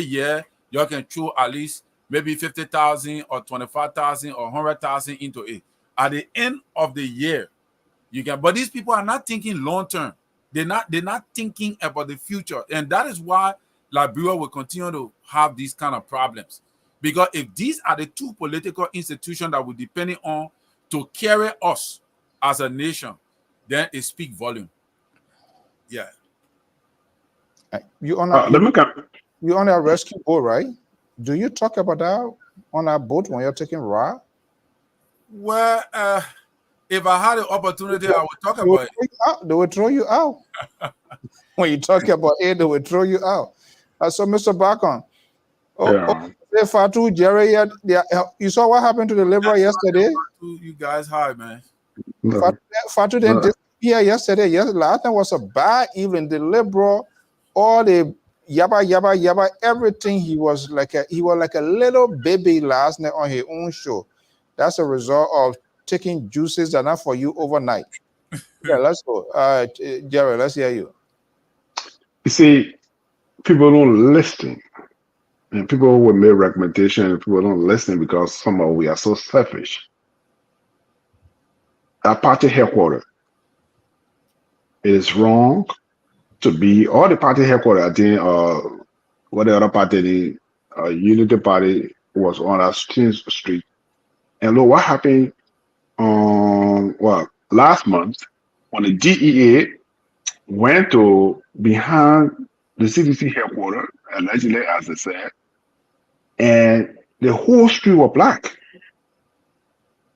S6: year you can throw at least maybe 50,000 or 25,000 or 100,000 into it. At the end of the year, you can. But these people are not thinking long term. They're not thinking about the future, and that is why Liberia will continue to have these kind of problems. Because if these are the two political institutions that we're depending on to carry us as a nation, then it speaks volume. Yeah.
S2: You on
S3: Let me come.
S2: you on a rescue boat, right? Do you talk about that on a boat when you're taking raw?
S6: Well, if I had the opportunity, I would talk
S2: They will
S6: about it.
S2: throw you out. They will throw you out. When you talk about it, they will throw you out. So, Mr. Bakon,
S3: Yeah.
S2: Fatu, Jerry, you saw what happened to the Libra yesterday?
S6: You guys high, man.
S3: No,
S2: Fatu didn't
S3: no.
S2: disappear yesterday. Last night was a bad evening. The Libra, all the yabba, everything. He was like a little baby last night on his own show. That's a result of taking juices that are not for you overnight. Yeah, let's go. Jerry, let's hear you.
S3: You see, people don't listen. And people will make recommendations, people don't listen because somehow we are so selfish. Our party headquarters, it is wrong to be all the party headquarters. I think what the other party, the Unity Party was on our street. And look what happened last month when the DEA went to behind the CDC headquarters, allegedly as they said, and the whole street was black.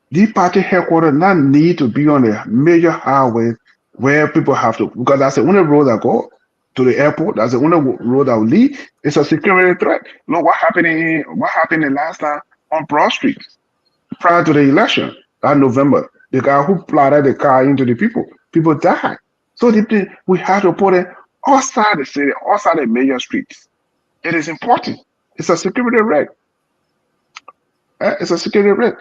S3: The party headquarters not need to be on a major highway where people have to, because that's the only road that go to the airport. That's the only road that will lead. It's a security threat. Look what happened the last time on Broad Street prior to the election that November. The guy who planted the car into the people died. So we have to put it outside the city, outside the major streets. It is important. It's a security threat. It's a security threat.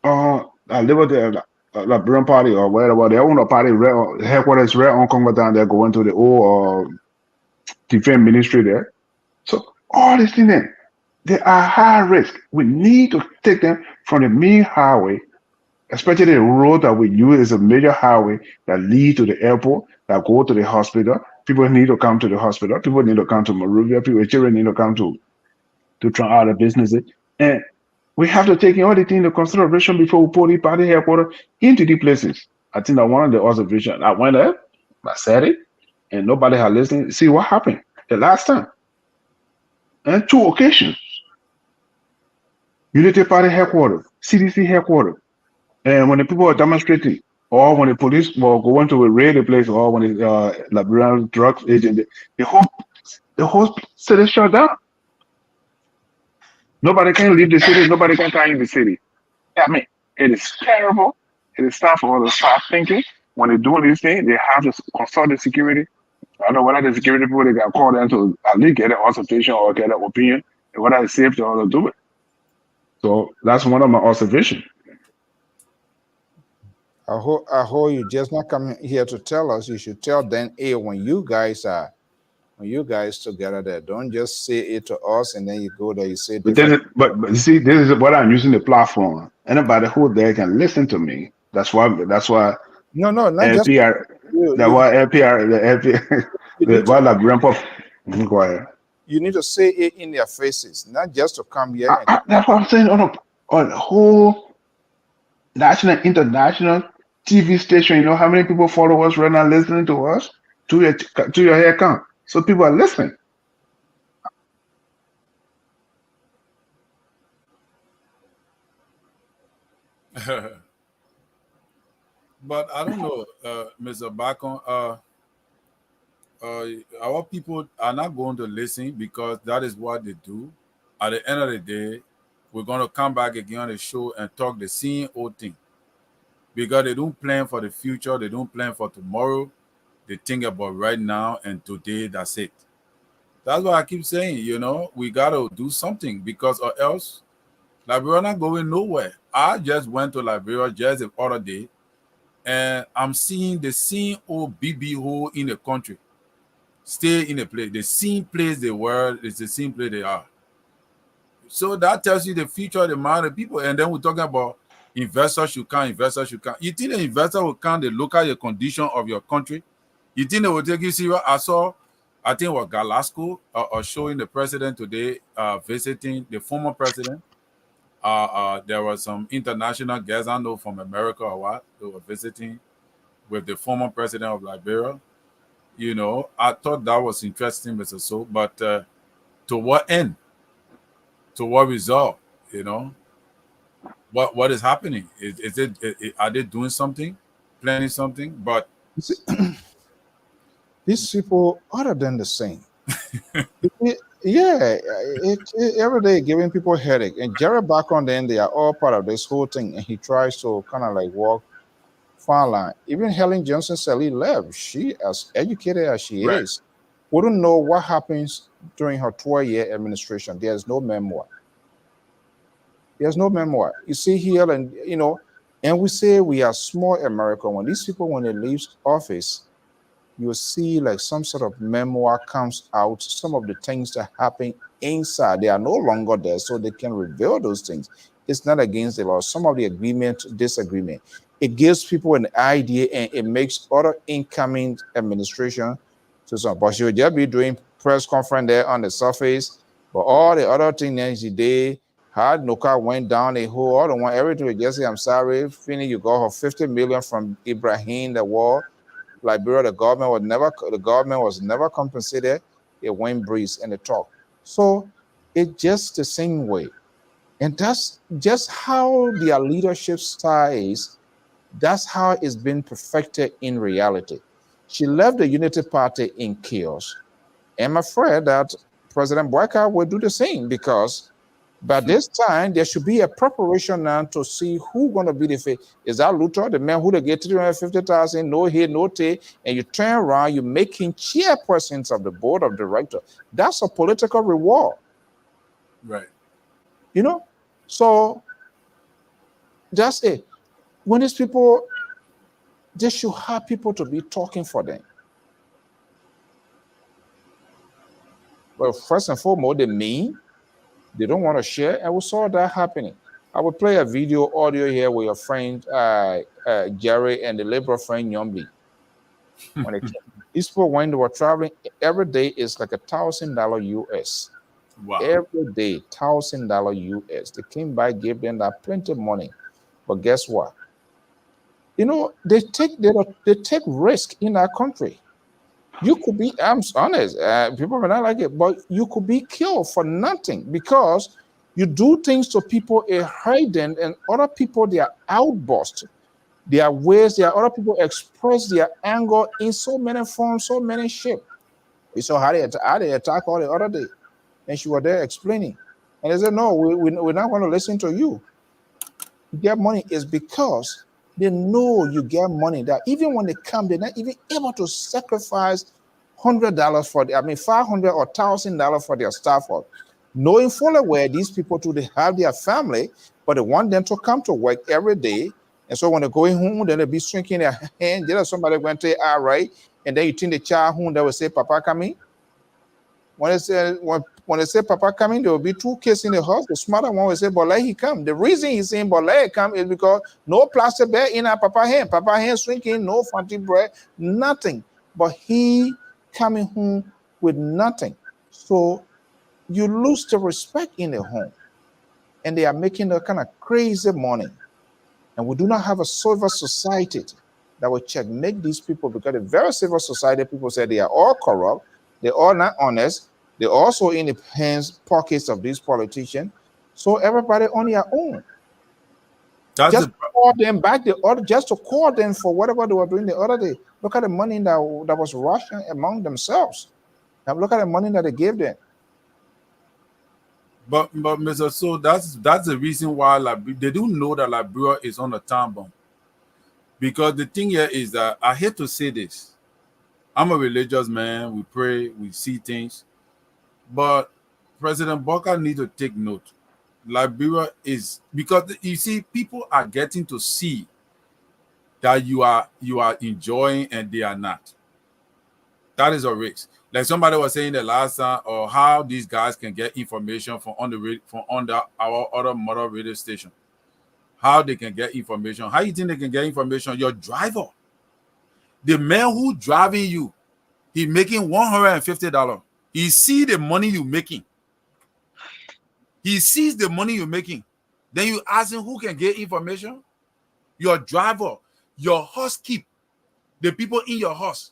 S3: I live with the Liberian party or whatever. They own a party headquarters right on Congo down there, going to the old defense ministry there. So all these things, they are high risk. We need to take them from the main highway, especially the road that we use is a major highway that lead to the airport, that go to the hospital. People need to come to the hospital. People need to come to Monrovia. Children need to come to try out businesses. And we have to take all the things into consideration before we put the party headquarters into the places. I think that one of the observations, I went there, I said it, and nobody had listened. See what happened the last time. And 2 occasions. Unity Party headquarters, CDC headquarters. And when the people are demonstrating, or when the police were going to raid the place, or when the Liberian drugs agent, the whole city shut down. Nobody can leave the city. Nobody can come in the city. I mean, it is terrible. It is time for us to start thinking. When they're doing these things, they have to consult the security. I don't know whether the security people they got called in to at least get an observation or get an opinion, and whether it's safe to do it. So that's one of my observations.
S2: I hope you just not coming here to tell us. You should tell them, hey, when you guys together there, don't just say it to us and then you go there, you say
S3: But
S2: different.
S3: but you see, this is what I'm using the platform. Anybody who there can listen to me. That's why
S2: No, not just
S3: LPR. That's why LPR the why like grandpa. Go ahead.
S2: you need to say it in their faces, not just to come here.
S3: That's what I'm saying on the whole national, international TV station. You know how many people follow us right now, listening to us to your hair count. So people are listening.
S6: But I don't know, Mr. Bakon. Our people are not going to listen because that is what they do. At the end of the day, we're going to come back again on the show and talk the same old thing. Because they don't plan for the future, they don't plan for tomorrow. They think about right now and today, that's it. That's why I keep saying, we gotta do something, because or else Liberia not going nowhere. I just went to Liberia just the other day, and I'm seeing the same old BB hole in the country. Stay in a place. The same place they were is the same place they are. So that tells you the future of the amount of people. And then we're talking about investors should come, investors should come. You think the investor will come, they look at the condition of your country? You think they will take you serious? I think it was Galasco showing the president today, visiting the former president. There were some international guests, I know from America or what, they were visiting with the former president of Liberia. I thought that was interesting, Mr. So, but to what end? To what result? You know, what is happening? Are they doing something, planning something? But
S2: You see, these people, other than the same, yeah, every day giving people headache. And Jerry back on then, they are all part of this whole thing, and he tries to kind of like walk fine line. Even Helen Johnson Sally left. She, as educated as she
S6: right,
S2: is, wouldn't know what happens during her 12-year administration. There's no memoir. There's no memoir. You see here, and and we say we are small America. When these people, when they leave office, you'll see like some sort of memoir comes out, some of the things that happen inside. They are no longer there, so they can reveal those things. It's not against the law. Some of the agreement, disagreement. It gives people an idea and it makes other incoming administration to some. But she'll just be doing press conference there on the surface. But all the other things that she did, had no car went down a hole, all the one, everything will just say, I'm sorry, Finny, you got her 50 million from Ibrahim the war. Liberia, the government was never compensated. It went breeze and it talk. So it's just the same way. And that's just how their leadership style is. That's how it's been perfected in reality. She left the Unity Party in chaos. I'm afraid that President Boyka will do the same, because by this time, there should be a preparation now to see who's going to be the face. Is that Luther, the man who they get 350,000, no head, no tail, and you turn around, you make him chairpersons of the board of directors. That's a political reward.
S6: right.
S2: So that's it. When these people, they should have people to be talking for them. Well, first and foremost, they mean. They don't want to share, and we saw that happening. I will play a video audio here with your friend Jerry and the liberal friend Nyombi. When they came. These people, when they were traveling, every day is like $1,000 US.
S6: Wow.
S2: Every day, $1,000 US. They came by, gave them that plenty of money. But guess what? They take risk in our country. You could be, I'm honest, people may not like it, but you could be killed for nothing, because you do things to people, it hurt them, and other people, they are outburst. There are ways, there are other people express their anger in so many forms, so many shapes. We saw how they attack all the other day, and she was there explaining. And they said, no, we're not going to listen to you. You get money is because they know you get money, that even when they come, they're not even able to sacrifice $100 for $500 or $1,000 for their staff. Knowing fully well these people too, they have their family, but they want them to come to work every day. And so when they're going home, then they'll be shrinking their hand. There's somebody going to say, all right. And then you think the child home, they will say, Papa coming. When they say Papa coming, there will be two kids in the house. The smarter one will say, but let he come. The reason he's saying, but let he come is because no plastic bag in our Papa hand. Papa hand shrinking, no fancy bread, nothing. But he coming home with nothing. So you lose the respect in the home. And they are making a kind of crazy money. And we do not have a civil society that will checkmate these people, because the very civil society people say they are all corrupt, they're all not honest, they're also in the hands, pockets of these politicians. So everybody on their own. Just call them back just to call them for whatever they were doing the other day. Look at the money that was rushing among themselves. And look at the money that they gave them.
S6: But Mr. So that's the reason why they do know that Liberia is on a time bomb. Because the thing here is that, I hate to say this, I'm a religious man, we pray, we see things. But President Booker need to take note. Liberia is, because you see, people are getting to see that you are enjoying and they are not. That is a risk. Like somebody was saying the last time, or how these guys can get information from under our other mother radio station. How they can get information? How you think they can get information? Your driver, the man who driving you, he making $150. He see the money you making. He sees the money you're making. Then you ask him who can get information? Your driver, your housekeep, the people in your house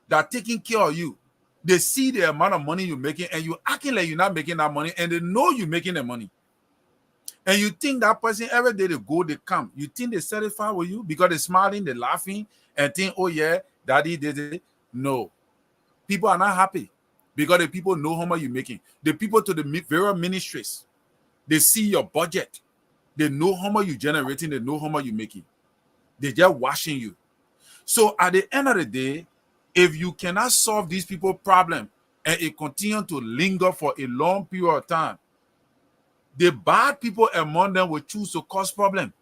S6: that are taking care of you. They see the amount of money you're making and you acting like you're not making that money, and they know you're making the money. And you think that person every day they go, they come. You think they satisfied with you because they're smiling, they're laughing, and think, oh yeah, daddy did it. No. People are not happy because the people know how much you're making. The people to the various ministries, they see your budget. They know how much you're generating. They know how much you're making. They're just watching you. So at the end of the day, if you cannot solve these people's problem and it continue to linger for a long period of time, the bad people among them will choose to cause problem.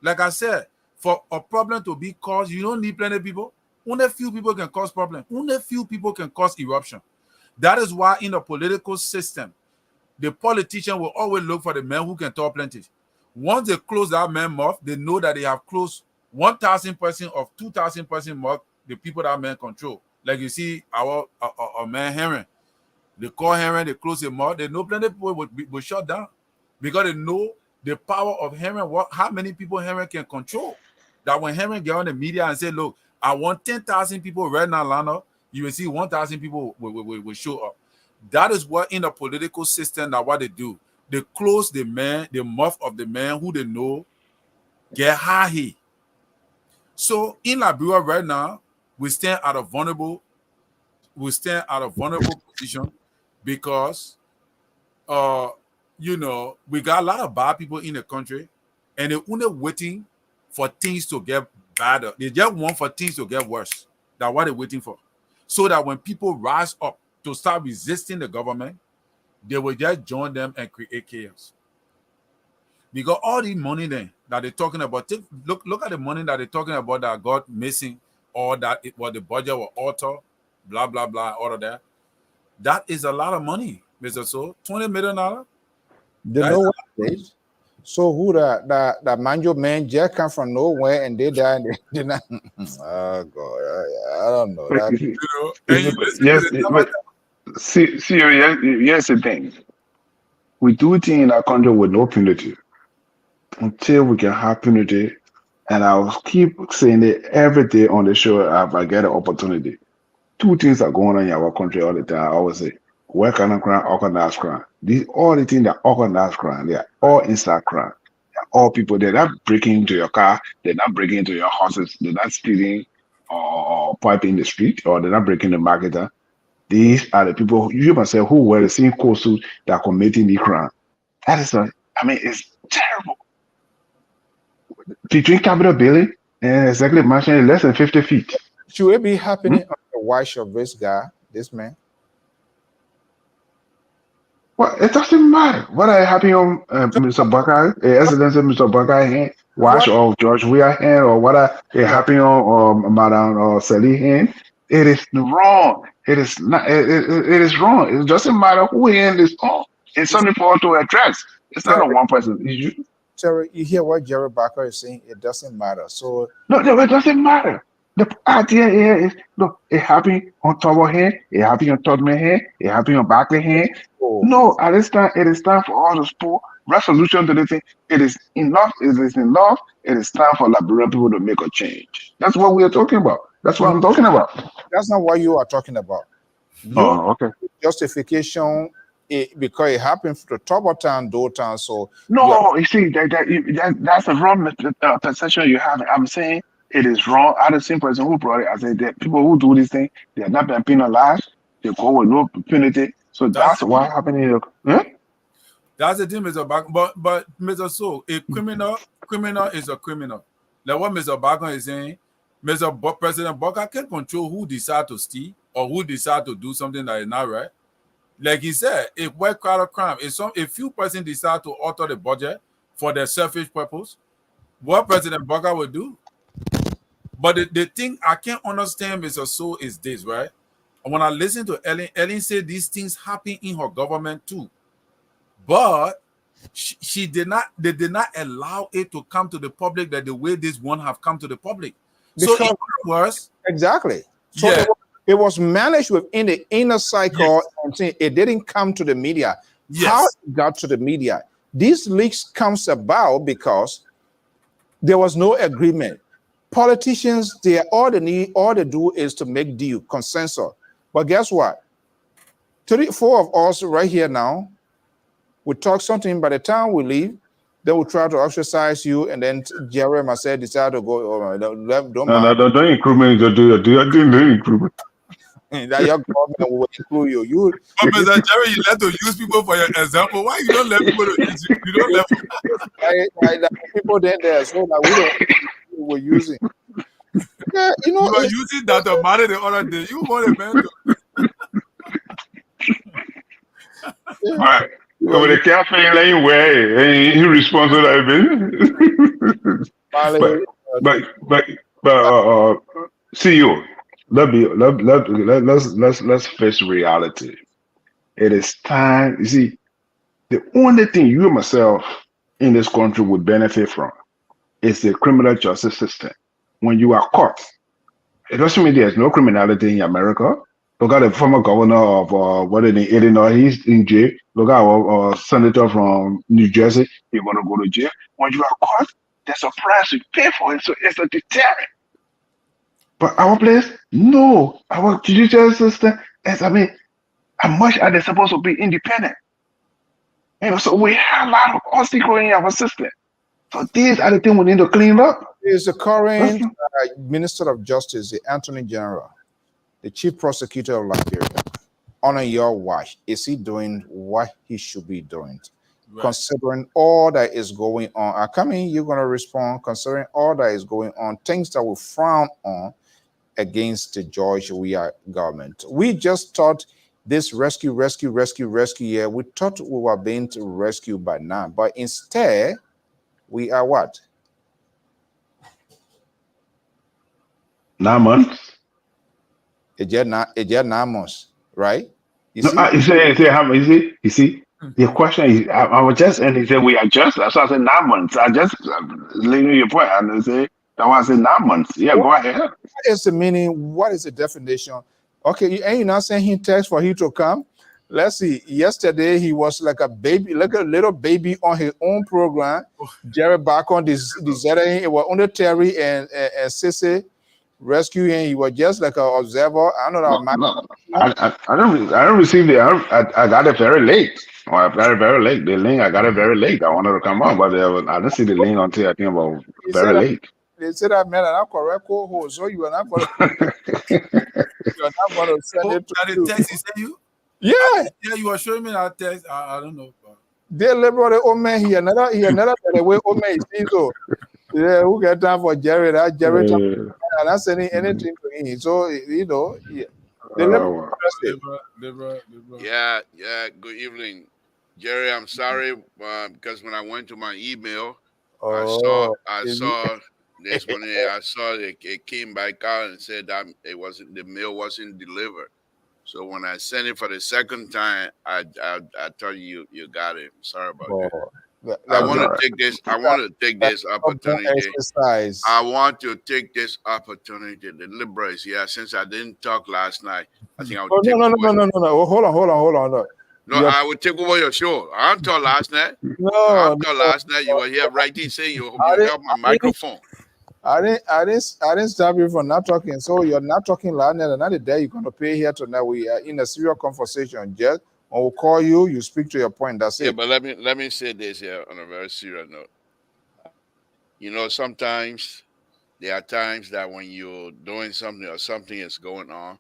S6: Like I said, for a problem to be caused, you don't need plenty of people. Only a few people can cause problem. Only a few people can cause eruption. That is why in the political system, the politician will always look for the man who can talk plenty. Once they close that man mouth, they know that they have closed 1,000 person or 2,000 person mouth, the people that man control. Like you see our man Henry. They call Henry, they close his mouth. They know plenty of people will shut down because they know the power of Henry, how many people Henry can control. That when Henry get on the media and say, look, I want 10,000 people right now, Lana, you will see 1,000 people will show up. That is what in the political system, that what they do. They close the man, the mouth of the man who they know get high. So in Liberia right now, we stand at a vulnerable position because we got a lot of bad people in the country and they're only waiting for things to get better. They just want for things to get worse. That's what they're waiting for. So that when people rise up to start resisting the government, they will just join them and create chaos. Because all the money then that they're talking about, look at the money that they're talking about that got missing, or that the budget was altered, blah, blah, blah, all of that. That is a lot of money, Mr. So, $20 million.
S2: They know what it is. So who that manjo man just come from nowhere and they die and they not. Oh God, I don't know.
S3: Yes, but here's the thing. We do things in our country with no punity until we can have punity. And I'll keep saying it every day on the show if I get an opportunity. Two things are going on in our country all the time. I always say, where can I crime, organized crime? These all the things that organized crime, they are all inside crime. They're all people, they're not breaking into your car, they're not breaking into your houses, they're not stealing or piping the street, or they're not breaking the market. These are the people, you myself, who wear the same coat suit that are committing the crime. That is, it's terrible. Between Capitol Building and Executive Mansion, less than 50 feet.
S2: Should it be happening on the watch of this guy, this man?
S3: Well, it doesn't matter whether it happened on Mr. Buckeye, Excellency Mr. Buckeye hand, watch of George Weah hand, or whether it happened on Madame Sally hand. It is wrong. It is not. It is wrong. It doesn't matter who hand is on. It's something for us to address. It's not a one person issue.
S2: Terry, you hear what Jerry Barker is saying? It doesn't matter. So
S3: no, it doesn't matter. The idea here is, look, it happened on Tobo hand, it happened on Todman hand, it happened on Barkley hand. Oh. No, at this time, it is time for all the sport resolution to the thing. It is enough. It is enough. It is time for Liberian people to make a change. That's what we are talking about. That's what I'm talking about.
S2: That's not what you are talking about.
S3: Okay.
S2: Justification, because it happened to Tobo Town, Dowtown. So
S3: no, you see, that's a wrong perception you have. I'm saying it is wrong. I the same person who brought it. I said that people who do this thing, they are not being penalized. They go with no impunity. So that's what happened here. Huh?
S6: That's the thing, Mr. Back. But Mr. So, a criminal is a criminal. Like what Mr. Bakan is saying, President Booker can control who decide to steal or who decide to do something that is not right. like he said, if white collar crime, if few person decide to alter the budget for their selfish purpose, what President Bugger will do. But the thing I can't understand, Mr. So, is this, right? When I listen to Ellen said these things happen in her government too. But she did not, they did not allow it to come to the public that the way this one have come to the public. So in other words,
S2: exactly. So
S6: yeah,
S2: it was managed within the inner cycle,
S6: yes,
S2: and it didn't come to the media.
S6: yes,
S2: How it got to the media? These leaks comes about because there was no agreement. Politicians, all they do is to make deal, consensus. But guess what? 34 of us right here now, we talk something. By the time we leave, they will try to exercise you, and then Jerry must say decide to go. Oh,
S3: don't include me. Don't include me.
S2: That your government will include you.
S6: But Mr. Jerry, you let to use people for your example. Why you don't let people to use you? You don't let
S2: people there, so that we're using. Yeah,
S6: you are using that money the other day. You want a man
S3: to. Right. Over the cafe lane where he responds to that. But CEO, let's face reality. It is time. You see, the only thing you and myself in this country would benefit from is the criminal justice system. When you are caught, it doesn't mean there's no criminality in America. Look at the former governor of Illinois, he's in jail. Look at our senator from New Jersey, he's going to go to jail. When you are caught, there's a price you pay for it, so it's a deterrent. But our place, no. Our judicial system is, how much are they supposed to be independent? So we have a lot of obstacles in our system. So these are the things we need to clean up.
S2: Is the current Minister of Justice, the Attorney General, the Chief Prosecutor of Liberia, on your watch, is he doing what he should be doing? Right. Considering all that is going on, you're going to respond. Considering all that is going on, things that we frown on against the George Weah government. We just thought this rescue year, we thought we were being rescued by now, but instead, we are what?
S3: 9 months.
S2: It's just 9 months, right?
S3: You see, the question is, I was just, and he said, we are just, so I said 9 months. I just leaving your point, and they say, that was 9 months. Yeah, go ahead.
S2: What is the meaning? What is the definition? Okay, and you're not saying he text for him to come? Let's see. Yesterday, he was like a baby, like a little baby on his own program. Jerry back on this it was under Terry and Sissy rescuing. He was just like an observer. I don't know.
S3: I don't receive it. I got it very late. Very late. The link, I got it very late. I wanted to come on, but I didn't see the link until I think about very late.
S2: They said I met an correct co-host, so you are not going to send it to
S6: the text he sent you?
S2: Yeah.
S6: Yeah, you were showing me that text. I don't know.
S2: They liberal the old man here. Another the way old man is so. Yeah, who get time for Jerry? That Jerry and not sending anything to him. So yeah.
S7: Yeah. Good evening, Jerry. I'm sorry because when I went to my email, I saw this one here. I saw it came back out and said that the mail wasn't delivered. So when I sent it for the second time, I told you got it. Sorry about that. I want to take this opportunity. I want to take this opportunity. The liberals, since I didn't talk last night, I think I would take
S2: No. Hold on.
S7: No, I would take over your show. I didn't talk last night. Last night you were here writing saying you held my microphone.
S2: I didn't stop you from not talking. So you're not talking loud, and another day you're going to pay here tonight. We are in a serious conversation. Just I will call you. You speak to your point. That's it.
S7: Yeah, but let me say this here on a very serious note. Sometimes there are times that when you're doing something or something is going on,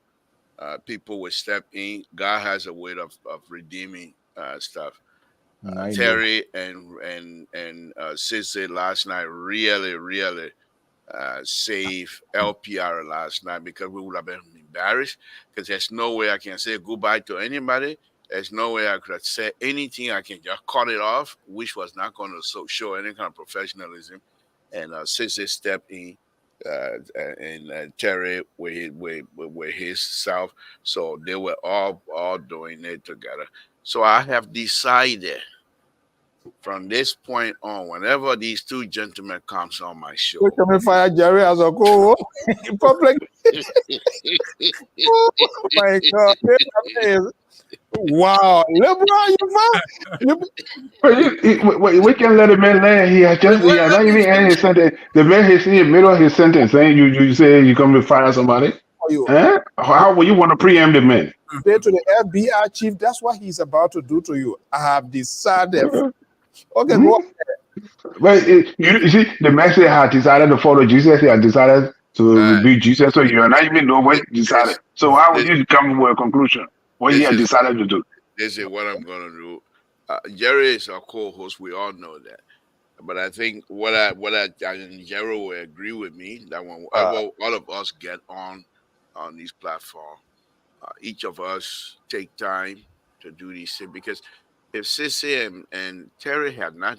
S7: people will step in. God has a way of redeeming stuff. Terry and Sissy last night really save LPR last night because we would have been embarrassed because there's no way I can say goodbye to anybody There's no way I could have said anything. I can just cut it off, which was not going to show any kind of professionalism. And since they stepped in, and Terry with his self, so they were all doing it together. So I have decided from this point on, whenever these two gentlemen comes on my show,
S2: we can fire Jerry as a co in public. Oh my God! Wow, LeBron,
S3: we can let the man land. He has not even ended his sentence. The man is in the middle of his sentence saying you say you come to fire somebody. Huh? How will you want to preempt the man?
S2: Say to the FBI chief, that's what he's about to do to you. I have decided. Okay, go ahead.
S3: But you see, the man said had decided to follow Jesus. He had decided to be Jesus. So you not even know what he decided. So how would you come with a conclusion? What he had decided to do?
S7: This is what I'm going to do. Jerry is our co-host. We all know that. But I think and Jerry will agree with me that when all of us get on these platforms, each of us take time to do these things, because if Sissy and Terry had not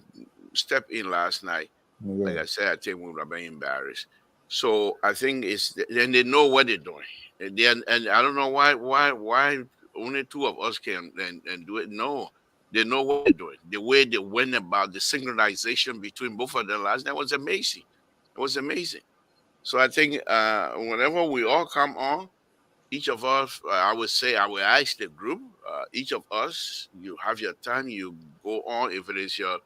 S7: stepped in last night, like I said, I think we would have been embarrassed. So I think and they know what they're doing, and I don't know why only two of us can and do it. No, they know what they're doing. The way they went about the synchronization between both of them last night was amazing. It was amazing. So I think whenever we all come on, each of us, I would say, I will ask the group, each of us, you have your time, you go on. If it is your,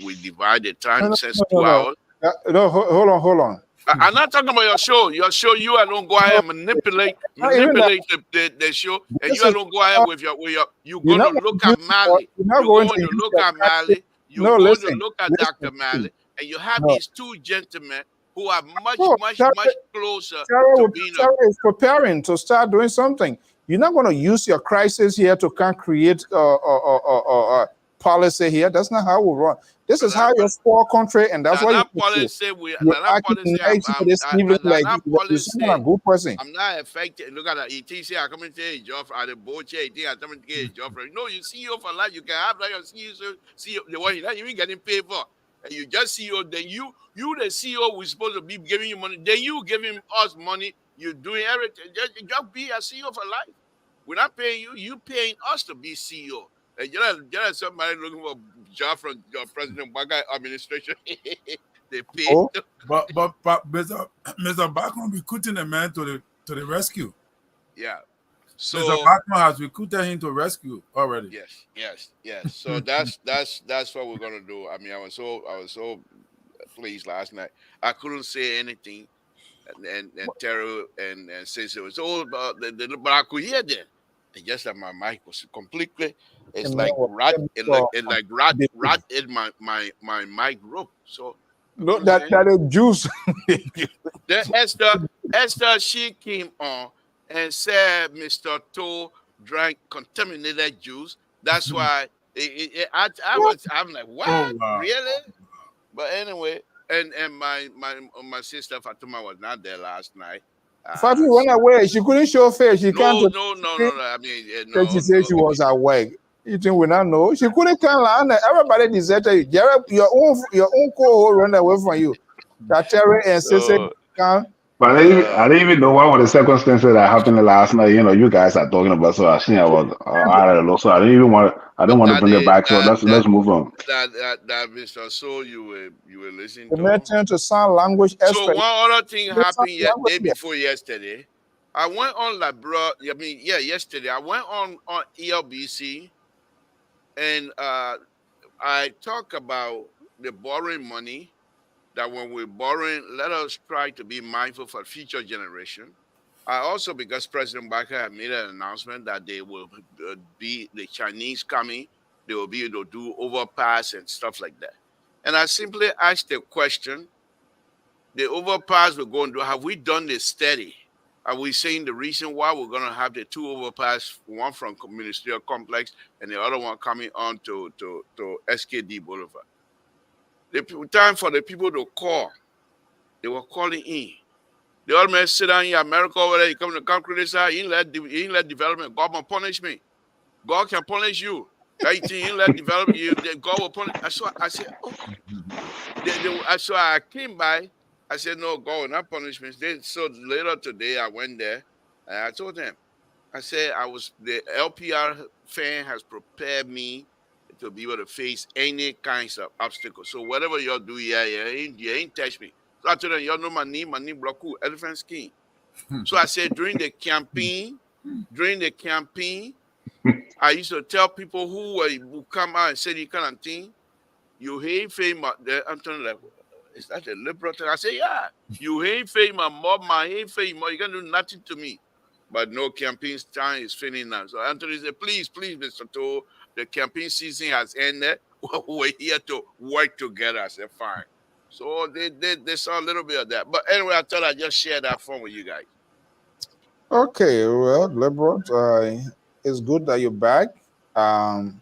S7: we divide the time, since 2 hours.
S2: No, hold on.
S7: I'm not talking about your show. Your show, you alone go ahead and manipulate the show, and you alone go ahead with your. You're going to look at Mali. You're going to look at Mali. You're going to look at Dr. Mali, and you have these two gentlemen who are much closer to being.
S2: Sarah is preparing to start doing something. You're not going to use your crisis here to create policy here. That's not how we run. This is how you spoil country, and that's why
S7: you're policy.
S2: a good person.
S7: I'm not affected. Look at that. ETC, I come and say job at the board chair. I come and get a job. No, you CEO for life. You can have like your CEO, the one you're not even getting paid for. And you just CEO, then you the CEO, we're supposed to be giving you money. Then you giving us money. You're doing everything. Just be a CEO for life. We're not paying you. You paying us to be CEO. And you're somebody looking for a job from your President Baga administration. They pay.
S6: Oh, but Mr. Bachman recruiting a man to the rescue.
S7: Yeah. So
S6: Mr. Bachman has recruited him to rescue already.
S7: Yes. So that's what we're gonna do. I mean, I was so pleased last night. I couldn't say anything, and Terry and since it was all about but I could hear them. And just that my mic was completely. It's like rat in my mic rope. So
S2: no, that is juice.
S7: Then Esther, she came on and said Mr. Toe drank contaminated juice. That's why I'm like, what? Oh, wow. Really? But anyway, and my sister Fatuma was not there last night.
S2: Fatuma went away. She couldn't show face. She can't.
S7: No. I mean, no.
S2: She said she was awake. You think we not know? She couldn't come. Everybody deserted you. Jared, your own co-host run away from you. That Terry and Sissy can't.
S3: But I didn't even know what were the circumstances that happened last night. You know, you guys are talking about, so I think I was out of the law. So I don't want to bring it back. So let's move on.
S7: That Mr. So you were listening to.
S2: Mention to sign language.
S7: So one other thing happened day before yesterday. I went on yesterday I went on ELBC, and I talk about the borrowing money. That when we're borrowing, let us try to be mindful for future generation. Also, because President Baker had made an announcement that they will be the Chinese coming, they will be able to do overpass and stuff like that. And I simply asked the question: the overpass we're going to do, have we done this steady? Are we saying the reason why we're going to have the two overpass, one from Ministerial Complex and the other one coming on to SKD Boulevard? The time for the people to call. They were calling in. The old man sit down in America over there. You come to concrete this side. He ain't let development. God will punish me. God can punish you. Right? He ain't let development. God will punish. I said, oh. So I came by. I said, no, God will not punish me. So later today, I went there and I told them. I said the LPR fan has prepared me to be able to face any kinds of obstacles. So whatever y'all do, you ain't touch me. So I told them, y'all know my knee block, elephant skin. So I said during the campaign, I used to tell people who come out and say the kind of thing, you hate fame. I'm telling them, is that a liberal thing? I say, yeah, you hate fame, mob, my hate fame, you can do nothing to me. But no, campaign time is finished now. So Anthony said, please, Mr. Toe, the campaign season has ended. We're here to work together. I said, fine. So they saw a little bit of that. But anyway, I thought I'd just share that fun with you guys.
S2: Okay, well, liberal, it's good that you're back. But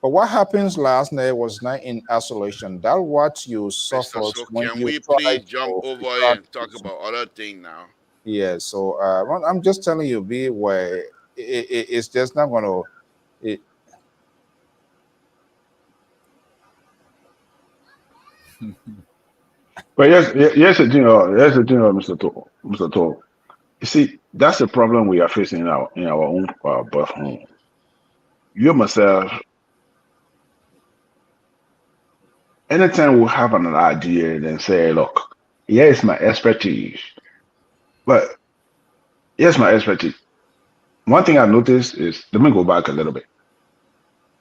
S2: what happens last night was not in isolation. That's what you suffered
S7: So
S2: when
S7: can
S2: you
S7: we
S2: tried
S7: please jump
S2: to
S7: over here and talk about other things now?
S2: Yeah, so I'm just telling you, B, where it's just not going to.
S3: But yes, Mr. Toll. You see, that's the problem we are facing in our own birth home. You myself, anytime we have an idea, then say, look, here is my expertise. But here's my expertise. One thing I noticed is, let me go back a little bit.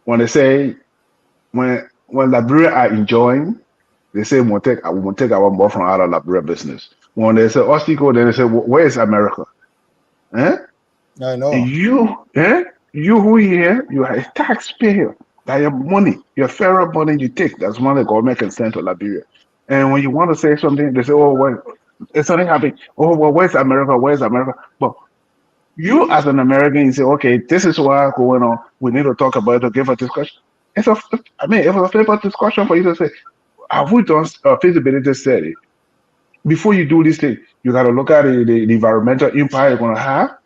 S3: When they say, when Liberia are enjoying, they say we won't take our boyfriend out of Liberia business. When they say Ostico, then they say, where is America? Eh?
S2: I know.
S3: You who here, you are a taxpayer. That your money, your federal money you take, that's money the government can send to Liberia. And when you want to say something, they say, oh, well, it's something happening. Oh, well, where's America? Where's America? But you as an American, you say, okay, this is what's going on. We need to talk about it to give a discussion. It was a paper discussion for you to say, have we done a feasibility study? Before you do this thing, you got to look at the environmental impact you're going to have.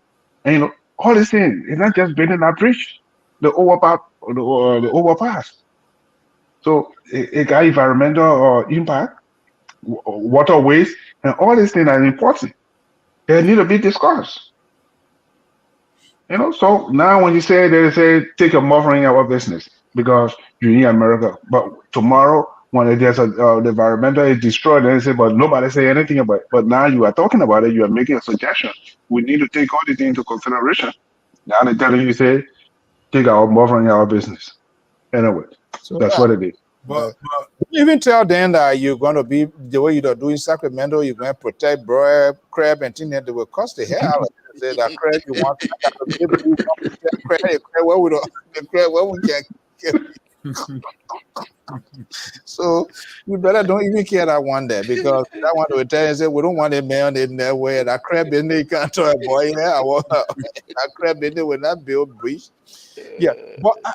S3: And all these things, it's not just building that bridge, the overpass. So it got environmental impact, water waste, and all these things are important. They need to be discussed. So now when you say they say take a mothering our business because you need America, but tomorrow when there's the environmental is destroyed, they say, but nobody say anything about it. But now you are talking about it, you are making a suggestion. We need to take all these things into consideration. Now they're telling you say take our mothering our business. Anyway,
S2: So
S3: that's what it is.
S6: But
S2: even tell them that you're going to be the way you're doing Sacramento, you're going to protect crab and things that will cost the hell out of it. Say that crab you want, crab where we don't, the crab where we can get. So you better don't even care that one there because that one will tell you say we don't want a man in there where that crab in there can't tell a boy yeah that crab in there will not build bridge. Yeah, but I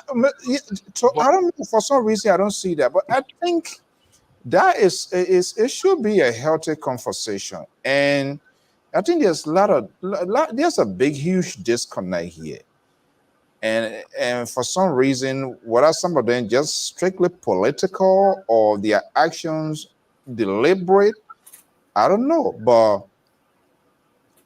S2: don't know, for some reason I don't see that, but I think that is it should be a healthy conversation, and I think there's there's a big huge disconnect here, and for some reason, whether some of them just strictly political or their actions deliberate, I don't know, but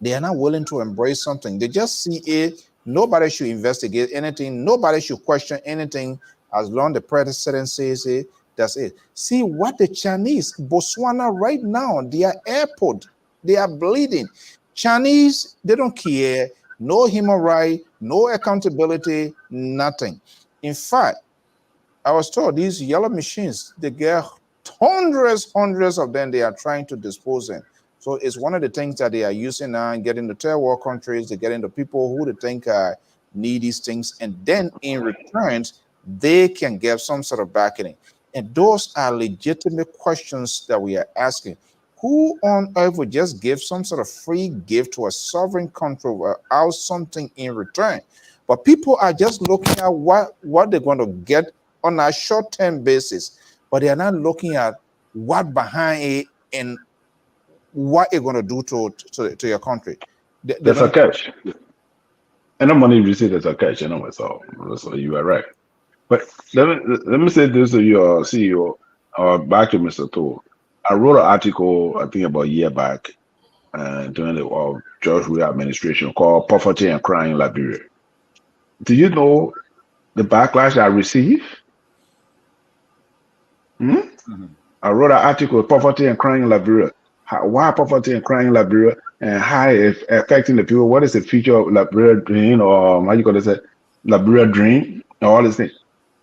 S2: they are not willing to embrace something. They just see it. Nobody should investigate anything. Nobody should question anything as long the president says it. That's it. See what the Chinese, Botswana right now, their airport, they are bleeding. Chinese, they don't care. No human right, no accountability, nothing. In fact, I was told these yellow machines, they get hundreds of them they are trying to dispose in. So it's one of the things that they are using now and getting the third world countries, they're getting the people who they think need these things. And then in return, they can get some sort of backing. And those are legitimate questions that we are asking. Who on earth would just give some sort of free gift to a sovereign country without something in return? But people are just looking at what they're going to get on a short-term basis, but they are not looking at what behind it and what it's going to do to your country.
S3: There's a catch. And the money you receive, there's a catch. So you are right. But let me say this to your CEO, back to Mr. Toole. I wrote an article, I think about a year back, during the George Weah administration, called "Poverty and Crime in Liberia." Do you know the backlash I received? I wrote an article, "Poverty and Crime in Liberia." Why poverty and crime in Liberia, and how it's affecting the people? What is the future of Liberia dream, or how you call it, Liberia dream, and all these things?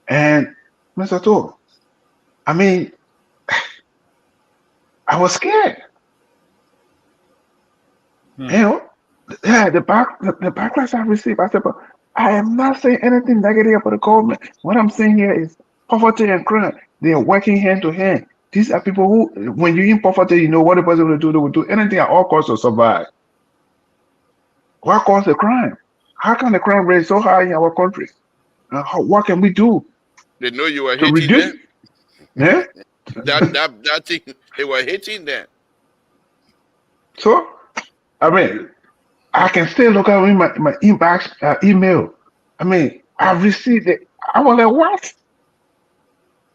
S3: And Mr. Toole, I mean, I was scared. You know, the backlash I received. I said, but I am not saying anything negative about the government. What I'm saying here is poverty and crime. They are working hand to hand. These are people who, when you're in poverty, you know what the person will do. They will do anything at all costs to survive. What caused the crime? How can the crime rate so high in our country? What can we do?
S7: They know you were
S3: to
S7: hating
S3: reduce?
S7: them.
S3: Yeah.
S7: That thing, they were hating them.
S3: So, I mean, I can still look at my inbox email. I mean, I received it. I was like, what?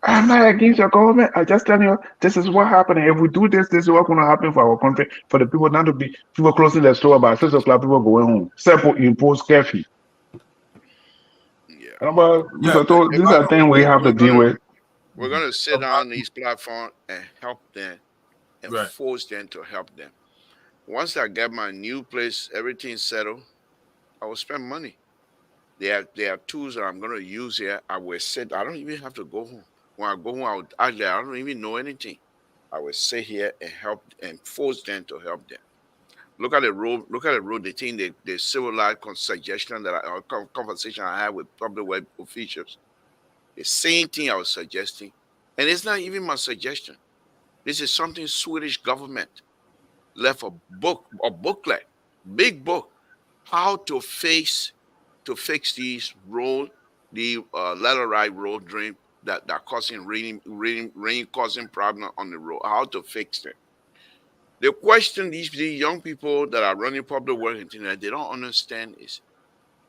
S3: I'm not against your government. I just tell you, this is what happened. If we do this, this is what's going to happen for our country. For the people not to be people closing their store by 6 o'clock, people going home. Except impose curfew.
S7: Yeah.
S3: These are things we have to deal with.
S7: We're going to sit on these platforms and help them and force them to help them. Once I get my new place, everything settled, I will spend money. There are tools that I'm going to use here. I will sit. I don't even have to go home. When I go home, I don't even know anything. I will sit here and help and force them to help them. Look at the road. The thing, the civil rights suggestion conversation I had with public work officials. The same thing I was suggesting, and it's not even my suggestion. This is something Swedish government left a booklet, big book, how to fix these road, the laterite road drain that causing rain causing problem on the road. How to fix them. The question these young people that are running public work and things that they don't understand is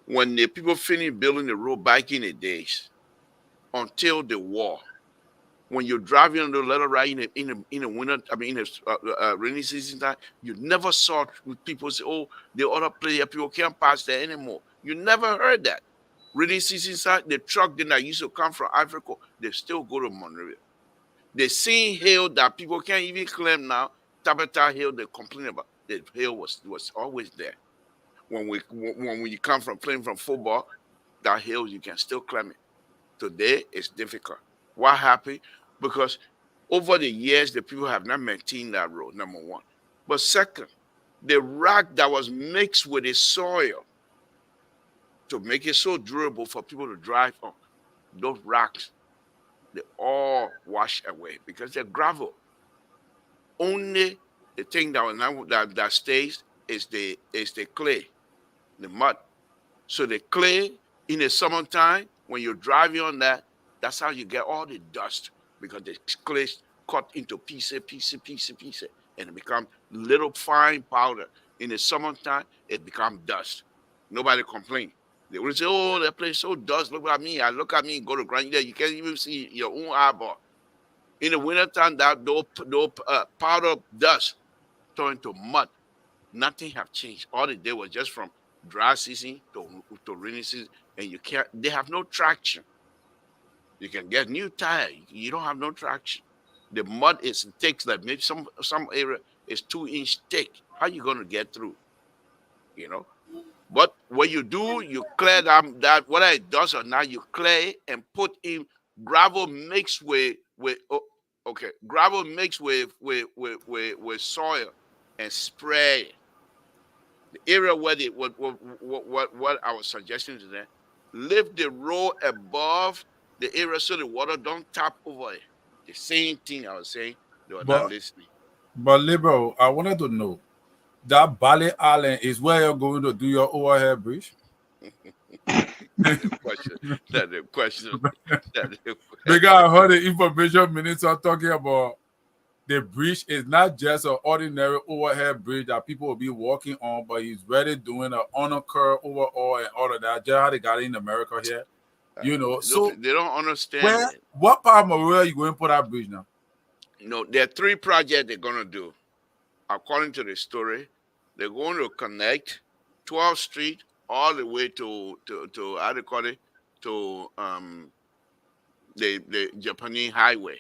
S7: when the people finish building the road back in the days until the war. When you're driving on the laterite in the winter, in the rainy season time, you never saw people say, "Oh, the other place people can't pass there anymore." You never heard that. Rainy season time, the truck that used to come from Africa, they still go to Monrovia. The same hill that people can't even claim now, Tabata Hill, they complain about. The hill was always there. When you come from playing from football, that hill you can still climb it. Today it's difficult. What happened? Because over the years, the people have not maintained that road, number one. But second, the rock that was mixed with the soil to make it so durable for people to drive on, those rocks, they all wash away because they're gravel. Only the thing that stays is the clay, the mud. So the clay in the summertime, when you're driving on that, that's how you get all the dust because the clay cut into pieces, and it becomes little fine powder. In the summertime, it becomes dust. Nobody complains. They will say, "Oh, that place so dust. Look at me. Go to ground there. You can't even see your own eyeball." In the wintertime, those powder dust turn into mud. Nothing have changed. All they did was just from dry season to rainy season, and they have no traction. You can get new tire. You don't have no traction. The mud is thick, like maybe some area is 2-inch thick. How you gonna get through? But what you do, you clear that whether it does or not, you clear and put in gravel mixed with gravel mixed with soil and spray it. The area where what I was suggesting to them, lift the road above the area so the water don't tap over it. The same thing I was saying, they were not listening.
S6: But Liberal, I wanted to know, that Bali Island is where you're going to do your overhead bridge?
S7: The question.
S6: Because I heard the information minister talking about the bridge is not just an ordinary overhead bridge that people will be walking on, but he's really doing an honor curve overall and all of that. Just how they got it in America here, you know. So
S7: They don't understand it.
S6: What part of Maria you going to put that bridge now?
S7: There are 3 projects they're going to do. According to the story, they're going to connect 12th Street all the way to how do you call it, to the Japanese highway.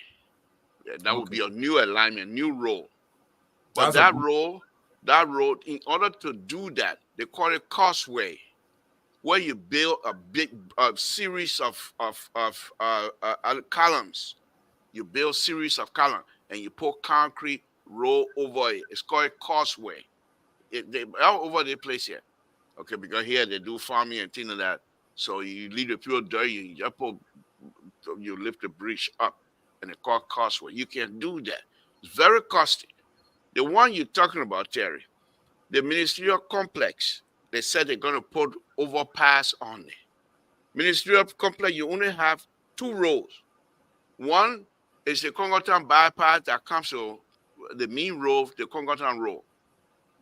S7: That would be a new alignment, new road. But that road, in order to do that, they call it causeway, where you build a series of columns. You build series of columns and you put concrete road over it. It's called causeway. They all over the place here. Okay, because here they do farming and things like that. So you leave the pure dirt, you lift the bridge up, and it's called causeway. You can't do that. It's very costly. The one you're talking about, Terry, the ministerial complex, they said they're going to put overpass on it. Ministerial complex, you only have 2 roads. One is the Congotown bypass that comes to the main road, the Congotown Road.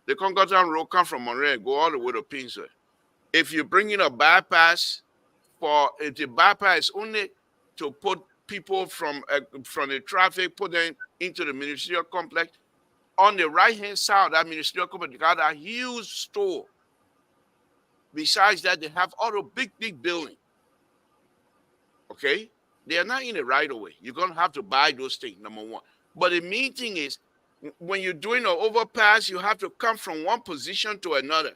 S7: The Congotown Road comes from Monterey and go all the way to Pinsay. If you bring in a bypass, if the bypass is only to put people from the traffic, put them into the ministerial complex, on the right-hand side of that ministerial complex, they got a huge store. Besides that, they have all the big buildings. Okay? They are not in the right of way. You're going to have to buy those things, number one. But the main thing is, when you're doing an overpass, you have to come from one position to another.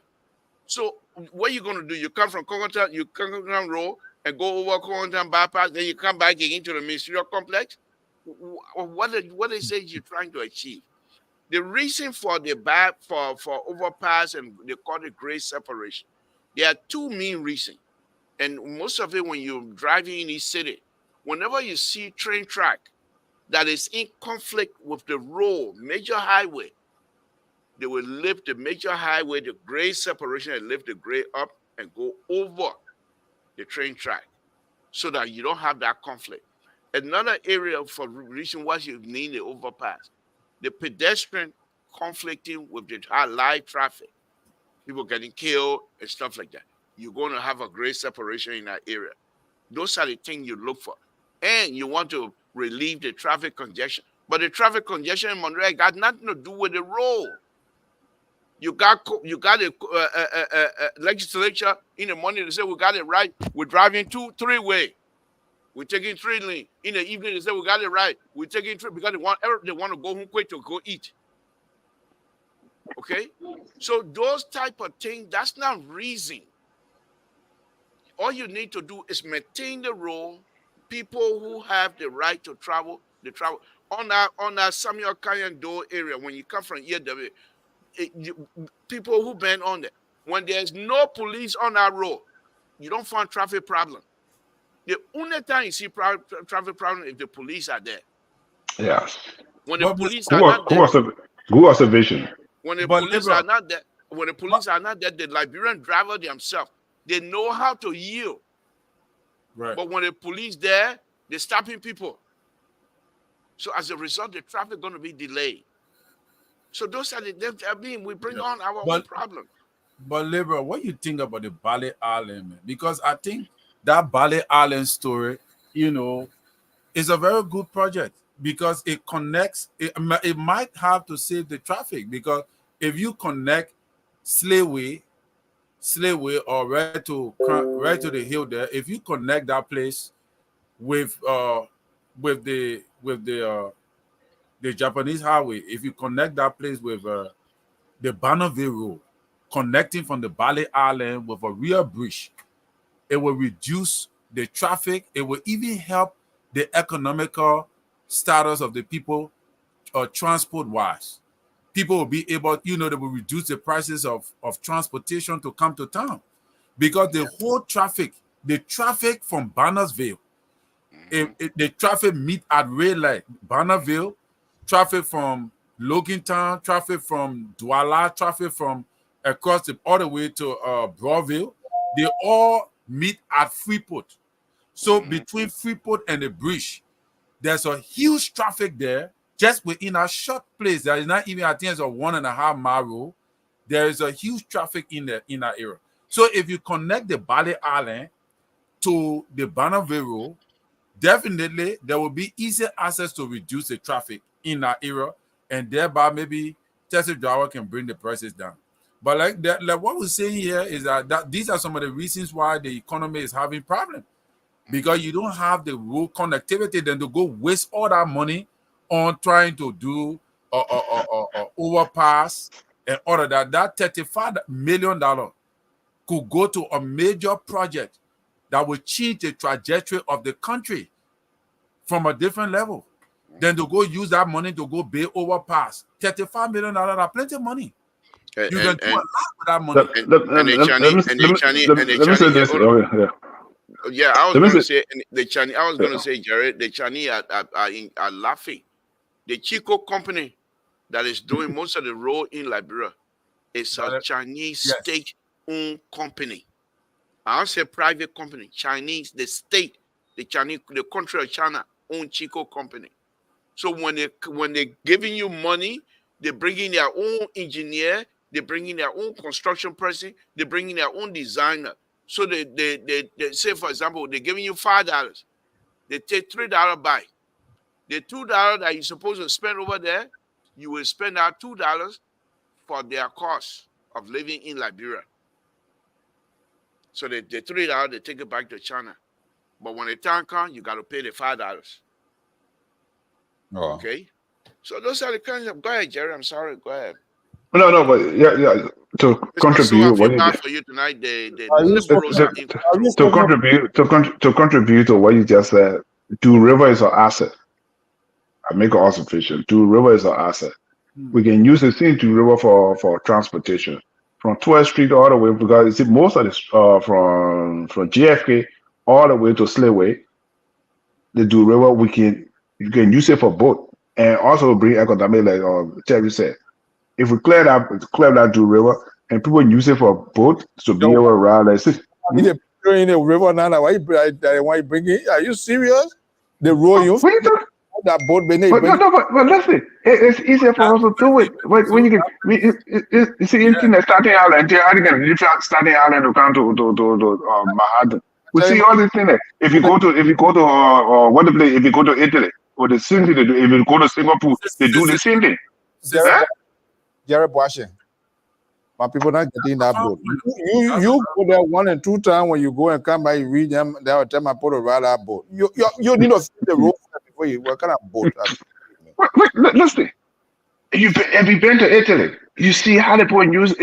S7: So what you're going to do, you come from Congotown Road and go over Congotown bypass, then you come back again to the ministerial complex. What they say you're trying to achieve? The reason for for overpass, and they call it grade separation, there are 2 main reasons. And most of it, when you're driving in the city, whenever you see train track that is in conflict with the road, major highway, they will lift the major highway, the grade separation, and lift the grade up and go over the train track so that you don't have that conflict. Another area for reason why you need the overpass, the pedestrian conflicting with the live traffic, people getting killed and stuff like that. You're going to have a grade separation in that area. Those are the things you look for. And you want to relieve the traffic congestion. But the traffic congestion in Monterey got nothing to do with the road. You got a legislature in the morning, they say we got it right. We're driving 2-3-way. We're taking 3 lane. In the evening, they say we got it right. We're taking 3 because they want to go home quick to go eat. Okay? So those type of things, that's not reason. All you need to do is maintain the road. People who have the right to travel, they travel. On that Samuel Canyon Door area, when you come from EW, people who been on there, when there's no police on that road, you don't find traffic problem. The only time you see traffic problem if the police are there.
S3: Yeah.
S7: When the police are not there.
S3: Good observation.
S7: When the police are not there, the Liberian driver themselves, they know how to yield. Right. But when the police there, they're stopping people. So as a result, the traffic going to be delayed. So those are we bring on our own problem.
S6: But Liberal, what you think about the Bali Island, man? Because I think that Bali Island story, is a very good project because it connects. It might have to save the traffic because if you connect Slayway or right to the hill there, if you connect that place with the Japanese highway, if you connect that place with the Bonneville Road, connecting from the Bali Island with a real bridge, it will reduce the traffic. It will even help the economical status of the people, transport-wise. People will be able, they will reduce the prices of transportation to come to town. Because the whole traffic, the traffic from Bannersville, the traffic meet at red light, Bonneville, traffic from Logantown, traffic from Douala, traffic from across all the way to Broadville, they all meet at Freeport. So between Freeport and the bridge, there's a huge traffic there just within a short place, there is not even, I think it's a 1.5 mile road. There is a huge traffic in that area. So if you connect the Bali Island to the Bonneville Road, definitely there will be easy access to reduce the traffic in that area, and thereby maybe taxi driver can bring the prices down. But like that, like what we're saying here is that these are some of the reasons why the economy is having problems, because you don't have the road connectivity. Then to go waste all that money on trying to do overpass and all of that. That $35 million could go to a major project that will change the trajectory of the country from a different level. Then to go use that money to go build overpass. $35 million are plenty of money. You can do a lot with that money.
S3: Let me say this.
S7: Yeah, I was going to say the Chinese. I was going to say, Jared, the Chinese are laughing. The Chico company that is doing most of the road in Liberia is a Chinese state-owned company. I don't say private company. Chinese, the state, the country of China own Chico company. So when they're giving you money, they're bringing their own engineer, they're bringing their own construction person, they're bringing their own designer. So they say, for example, they're giving you $5. They take $3 back. The $2 that you're supposed to spend over there, you will spend out $2 for their cost of living in Liberia. So the $3, they take it back to China. But when the time comes, you got to pay the $5.
S2: Oh.
S7: Okay? So those are the kinds of... Go ahead, Jerry. I'm sorry. Go ahead.
S3: No, but yeah. To contribute,
S7: what you for you tonight,
S3: to contribute to what you just said, Do River is an asset. I make an observation. Do River is an asset. We can use the same Do River for transportation from 12th Street all the way, because you see most of this from JFK all the way to Slayway. The Do River you can use it for boat and also bring economic, like Terry said. If we clear that Do River and people use it for boat to be able to ride, like
S1: in the river now, why you bring it? Are you serious? The road you that boat
S3: but listen, it's easier for us to do it. When you get you see internet starting island, how you can leave starting island to come to Manhattan. We see all these things there. If you go to what the place, if you go to Italy, or the same thing they do. If you go to Singapore, they do the same thing.
S1: Jared Washington. My people not getting that boat. You go there 1 and 2 times. When you go and come back, you read them. They will tell my people to ride that boat. You need to see the road before you. What kind of boat?
S3: Wait, listen. Have you been to Italy? You see how they use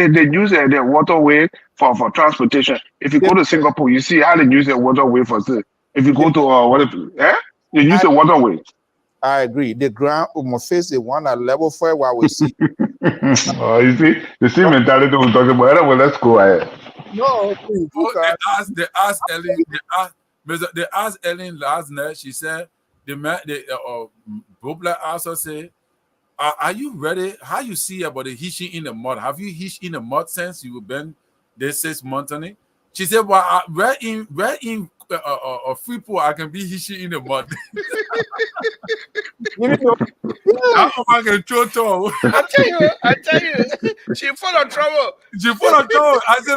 S3: their waterway for transportation. If you go to Singapore, you see how they use their waterway for. If you go to you use the waterway.
S1: I agree. The ground must face the one at level 4 while we see.
S3: You see the same mentality we're talking about. Anyway, let's go ahead.
S1: No,
S6: they asked Ellen last night. She said Bobler also said, "Are you ready? How you see about the hitching in the mud? Have you hitched in the mud since you've been there 6 months on it?" She said, "Well, where in Freeport I can be hitching in the mud." That woman can throw toe.
S7: I tell you, she full of trouble.
S6: She full of trouble. I said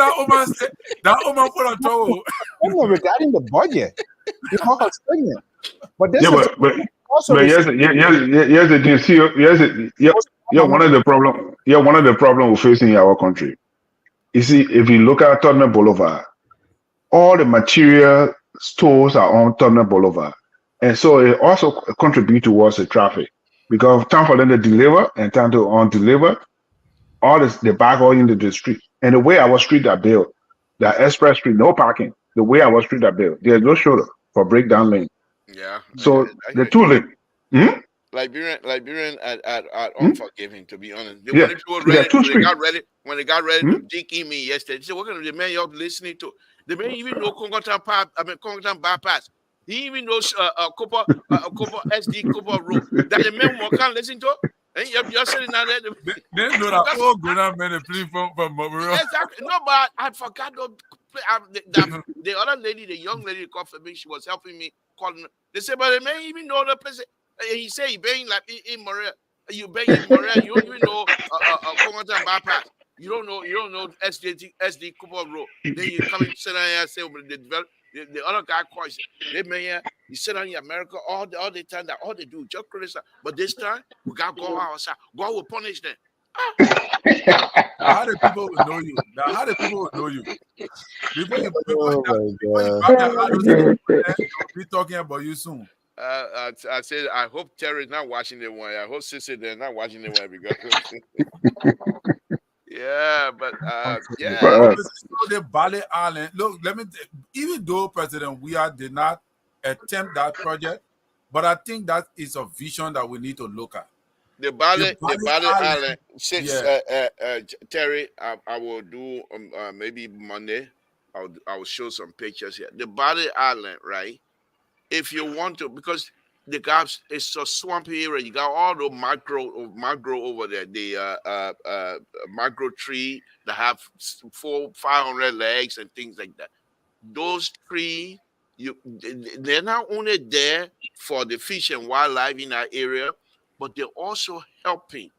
S6: that woman full of trouble.
S1: Regarding the budget, you know how pregnant. But this
S3: here's the thing. See, one of the problem we're facing in our country. You see, if you look at Tottenham Boulevard, all the material stores are on Tottenham Boulevard. And so it also contributes towards the traffic, because time for them to deliver and time to undeliver, all this, they back all into the street. And the way our street are built, the express street, no parking. The way our street are built, there's no shoulder for breakdown lane.
S7: Yeah.
S3: So the two lane.
S7: Liberian are unforgiving, to be honest. When they got ready to dig me yesterday, they said, "What kind of the man you're listening to? The man even know Congotown bypass. He even knows Cooper SD Cooper Road. That the man can't listen to." And you're sitting down there.
S6: They know that all good men are playing from Mobile.
S7: Exactly. No, but I forgot the other lady, the young lady called for me. She was helping me calling. They said, "But the man even know the person." He said he been like in Montreal. You been in Montreal. You don't even know Congoton bypass. You don't know SD Cooper Road. Then you come and sit down here and say the other guy calls you. They man here, you sit down in America all the time that all they do just criticize. But this time we gotta go outside. God will punish them.
S6: How the people will know you? Now, how the people will know you? Before you be talking about you soon.
S7: I said I hope Terry's not watching the one. I hope Sissy they're not watching the one because yeah, but yeah.
S6: The Bali Island. Look, even though President Weah did not attempt that project, but I think that is a vision that we need to look at.
S7: The Bali Island. Since Terry, I will do maybe Monday. I will show some pictures here. The Bali Island, right? If you want to, because the gaps, it's a swampy area. You got all the mangrove over there. The mangrove tree that have 500 legs and things like that. Those trees, they're not only there for the fish and wildlife in that area, but they're also helping.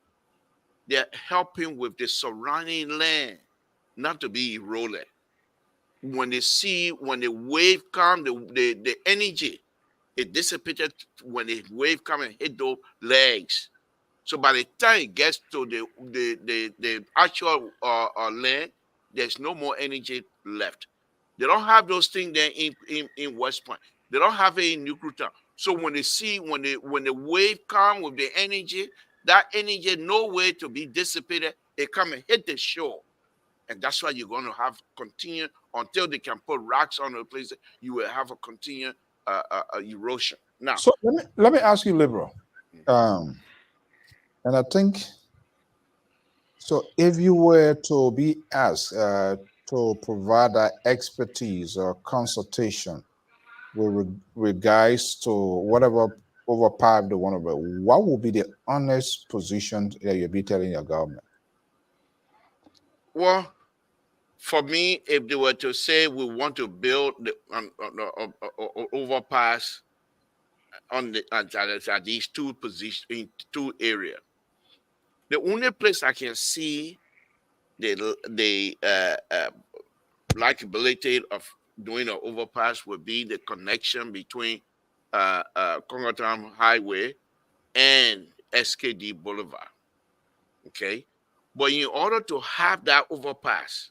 S7: They're helping with the surrounding land not to be eroded. When the wave come, the energy, it dissipated when the wave come and hit those legs. So by the time it gets to the actual land, there's no more energy left. They don't have those things there in West Point. They don't have it in Newtown. So when the wave come with the energy, that energy no way to be dissipated. It come and hit the shore. And that's why you're going to have continue until they can put rocks on the place. You will have a continued erosion. Now,
S2: so let me ask you, Liberal, and I think so. If you were to be asked to provide that expertise or consultation with regards to whatever overpipe they want to build, what would be the honest position that you'll be telling your government?
S7: Well, for me, if they were to say we want to build the overpass on at these two positions in two areas, the only place I can see the likability of doing an overpass would be the connection between Congotown Highway and SKD Boulevard. Okay, but in order to have that overpass,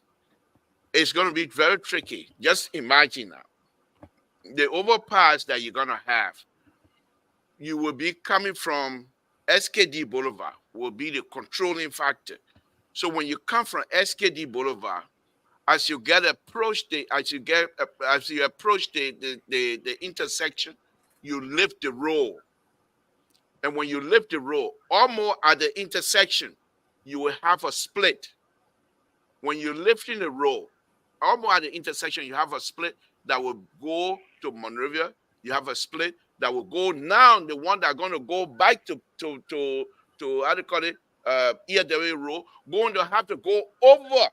S7: it's going to be very tricky. Just imagine now, the overpass that you're going to have, you will be coming from SKD Boulevard will be the controlling factor. So when you come from SKD Boulevard, as you approach the intersection, you lift the road. And when you lift the road, almost at the intersection, you will have a split. When you're lifting the road, almost at the intersection, you have a split that will go to Monrovia. You have a split that will go now, the one that's going to go back to how do you call it, ERW Road, going to have to go over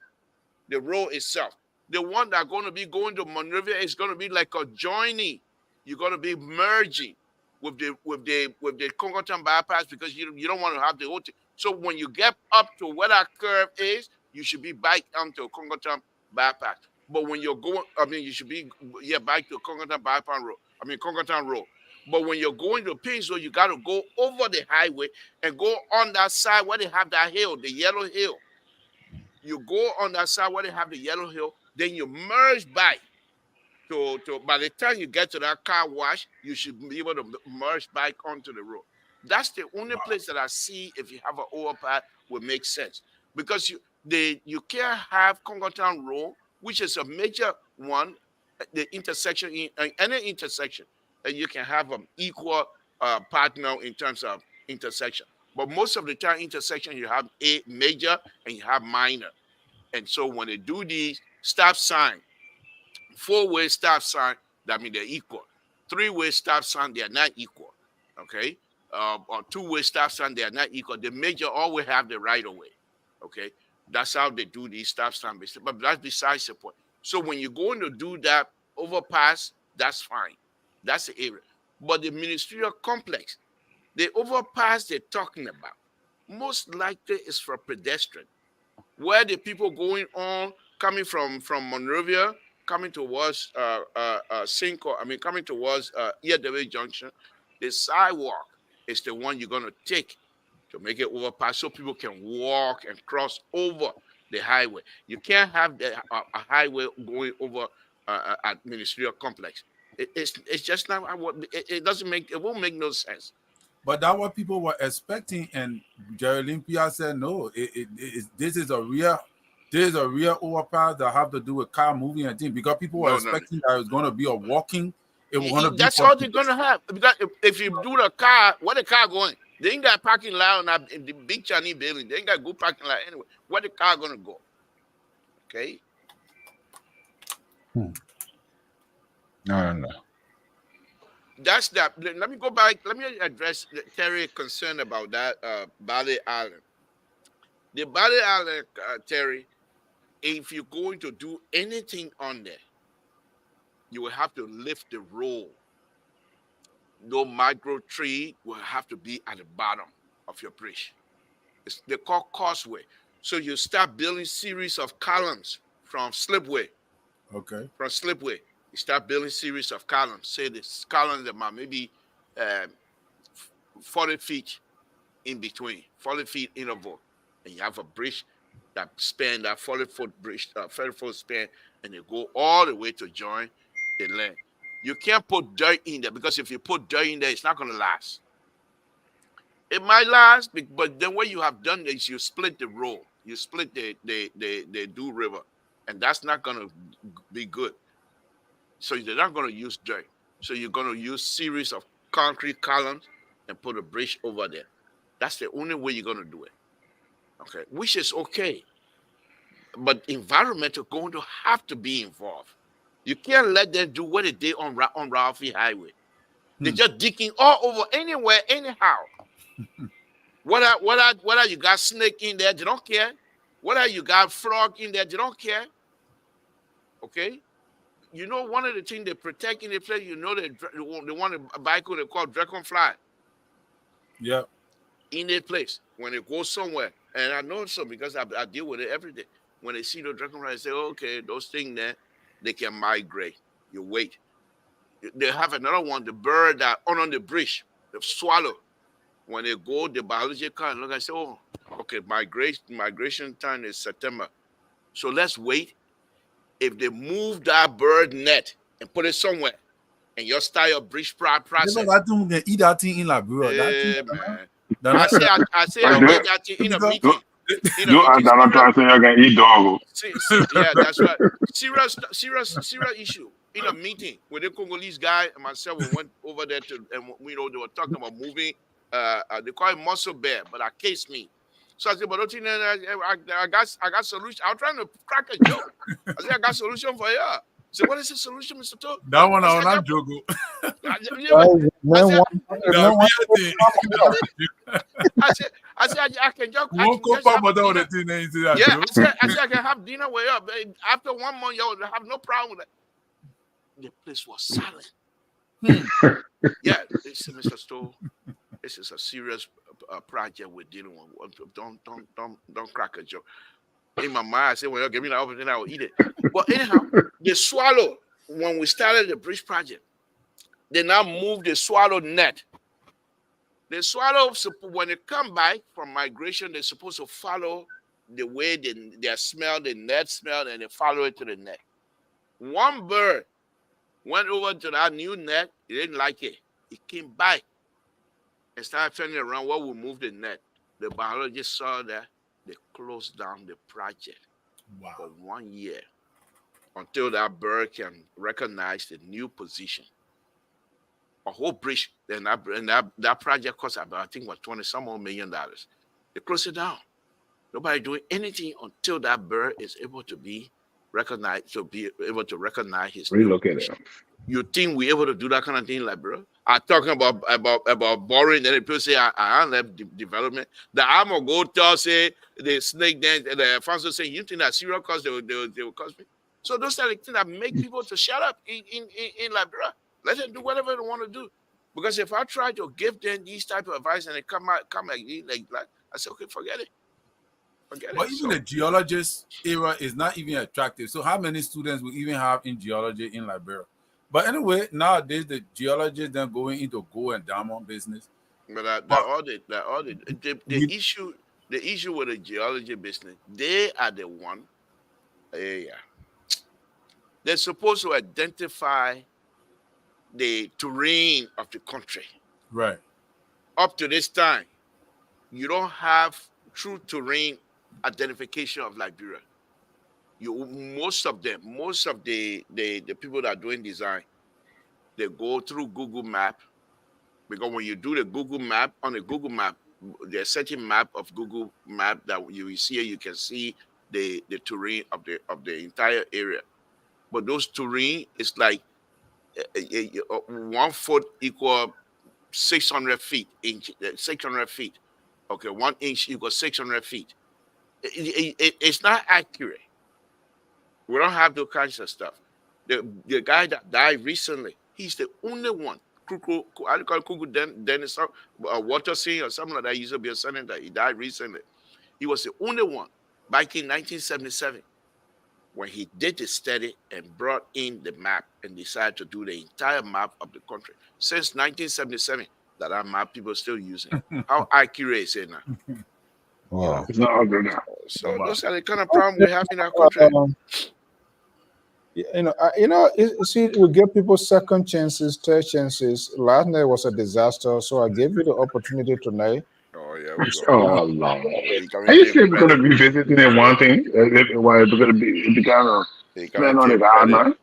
S7: the road itself. The one that's going to be going to Monrovia is going to be like a joining. You're going to be merging with the Congotown bypass because you don't want to have the whole thing. So when you get up to where that curve is, you should be back onto Congotown bypass. But when you're going, you should be back to Congotown bypass road. Congotown road. But when you're going to Pinsville, you got to go over the highway and go on that side where they have that hill, the yellow hill. You go on that side where they have the yellow hill, then you merge back to by the time you get to that car wash, you should be able to merge back onto the road. That's the only place that I see if you have an overpass would make sense. Because you can't have Congotown Road, which is a major one, the intersection in any intersection, and you can have an equal partner in terms of intersection. But most of the time, intersection, you have a major and you have minor. And so when they do these stop sign, 4-way stop sign, that means they're equal. 3-way stop sign, they are not equal. Okay? Or 2-way stop sign, they are not equal. The major always have the right of way. Okay? That's how they do these stop signs. But that's besides the point. So when you're going to do that overpass, that's fine. That's the area. But the ministerial complex, The overpass they're talking about, most likely is for pedestrian. Where the people going on, coming from Monrovia, coming towards Cinco, coming towards Yedeway Junction, the sidewalk is the one you're going to take to make it overpass so people can walk and cross over the highway. You can't have a highway going over at ministerial complex. It's just not what it doesn't make. It won't make no sense.
S6: But that's what people were expecting, and Jerry Olympia said no. This is a real overpass that have to do with car moving and things, because people were expecting that it was going to be a walking. It was going to be.
S7: That's all they're going to have. Because if you do the car, where the car going? They ain't got parking lot on the big Chinese building. They ain't got good parking lot anyway. Where the car going to go? Okay.
S2: No.
S7: That's that. Let me go back. Let me address Terry's concern about that Bali Island. The Bali Island, Terry, if you're going to do anything on there, you will have to lift the roll. No micro tree will have to be at the bottom of your bridge. They call causeway. So you start building series of columns from slipway.
S6: Okay.
S7: From slipway. You start building series of columns. Say this columns about maybe 40 feet in between, 40 feet interval. And you have a bridge that span that 40-foot bridge, 40-foot span, and you go all the way to join the land. You can't put dirt in there, because if you put dirt in there, it's not going to last. It might last, but then what you have done is you split the road. You split the Do River, and that's not going to be good. So you're not going to use dirt. So you're going to use series of concrete columns and put a bridge over there. That's the only way you're going to do it. Okay, which is okay. But environmental going to have to be involved. You can't let them do what they did on Ralphie Highway. They're just digging all over anywhere, anyhow. Whether you got snake in there, they don't care. Whether you got frog in there, they don't care. Okay? You know, one of the things they protect in the place, you know, they want a bike they call dragonfly.
S6: Yeah.
S7: In that place, when it goes somewhere, and I know so because I deal with it every day. When they see the dragonfly, they say, okay, those things there, they can migrate. You wait. They have another one, the bird that on the bridge, the swallow. When they go, the biological look, I say, oh, okay, migration time is September. So let's wait. If they move that bird net and put it somewhere, and you start your bridge process.
S6: I think they eat that thing in Liberia.
S7: Man. I say I'll eat that thing in a meeting.
S3: I'm not trying to say I can eat dog.
S7: Yeah, that's right. Serious issue. In a meeting with the Congolese guy and myself, we went over there and they were talking about moving. They call it muscle bear, but I case me. So I said, but I got solution. I was trying to crack a joke. I said, I got solution for you. So what is the solution, Mr. To?
S6: That one I will not joke.
S7: I said I can joke.
S6: I
S7: said I can have dinner with you. After 1 month, you have no problem with it. The place was silent. Yeah, Mr. Stowe, this is a serious project we're dealing with. Don't crack a joke. In my mind, I said, well, give me the opportunity, I will eat it. But anyhow, the swallow, when we started the bridge project, they now moved the swallow net. The swallow, when they come back from migration, they're supposed to follow the way they smell, the net smell, and they follow it to the net. One bird went over to that new net. He didn't like it. He came back and started turning around while we moved the net. The biologist saw that. They closed down the project for 1 year until that bird can recognize the new position. A whole bridge, and that project cost about, I think, what, $20-some million. They closed it down. Nobody doing anything until that bird is able to be recognized, to be able to recognize his
S3: relocate.
S7: You think we able to do that kind of thing, like, bro? I'm talking about boring. Then people say I left development. The Amo go tell say the snake dance, and the Alfonso say, you think that serial cause they will cause me? So those are the things that make people to shut up in Liberia. Let them do whatever they want to do. Because if I try to give them these type of advice and they come at me like I say, okay, forget it.
S6: But even the geologist era is not even attractive. So how many students will even have in geology in Liberia? But anyway, nowadays the geologists then going into gold and diamond business.
S7: But the issue with the geology business, they are the one. They're supposed to identify the terrain of the country.
S6: Right.
S7: Up to this time, you don't have true terrain identification of Liberia. Most of the people that are doing design, they go through Google Map, because when you do the Google Map, on the Google Map, there's certain map of Google Map that you see, you can see the terrain of the entire area. But those terrain is like 1 foot equal 600 feet, 600 feet. Okay, 1 inch equals 600 feet. It's not accurate. We don't have those kinds of stuff. The guy that died recently, he's the only one. I call Kuku Dennis, Watersing or something like that. He used to be a senator. He died recently. He was the only one back in 1977 when he did the study and brought in the map and decided to do the entire map of the country. Since 1977, that map people still using. How accurate is it now?
S2: Wow.
S3: It's not good now.
S7: So those are the kind of problem we have in our country.
S2: You see, we give people second chances, third chances. Last night was a disaster, so I gave you the opportunity tonight.
S7: Oh yeah.
S3: Oh Lord. Are you still going to be visiting in one thing? Why it's going to be kind of man on the guard now?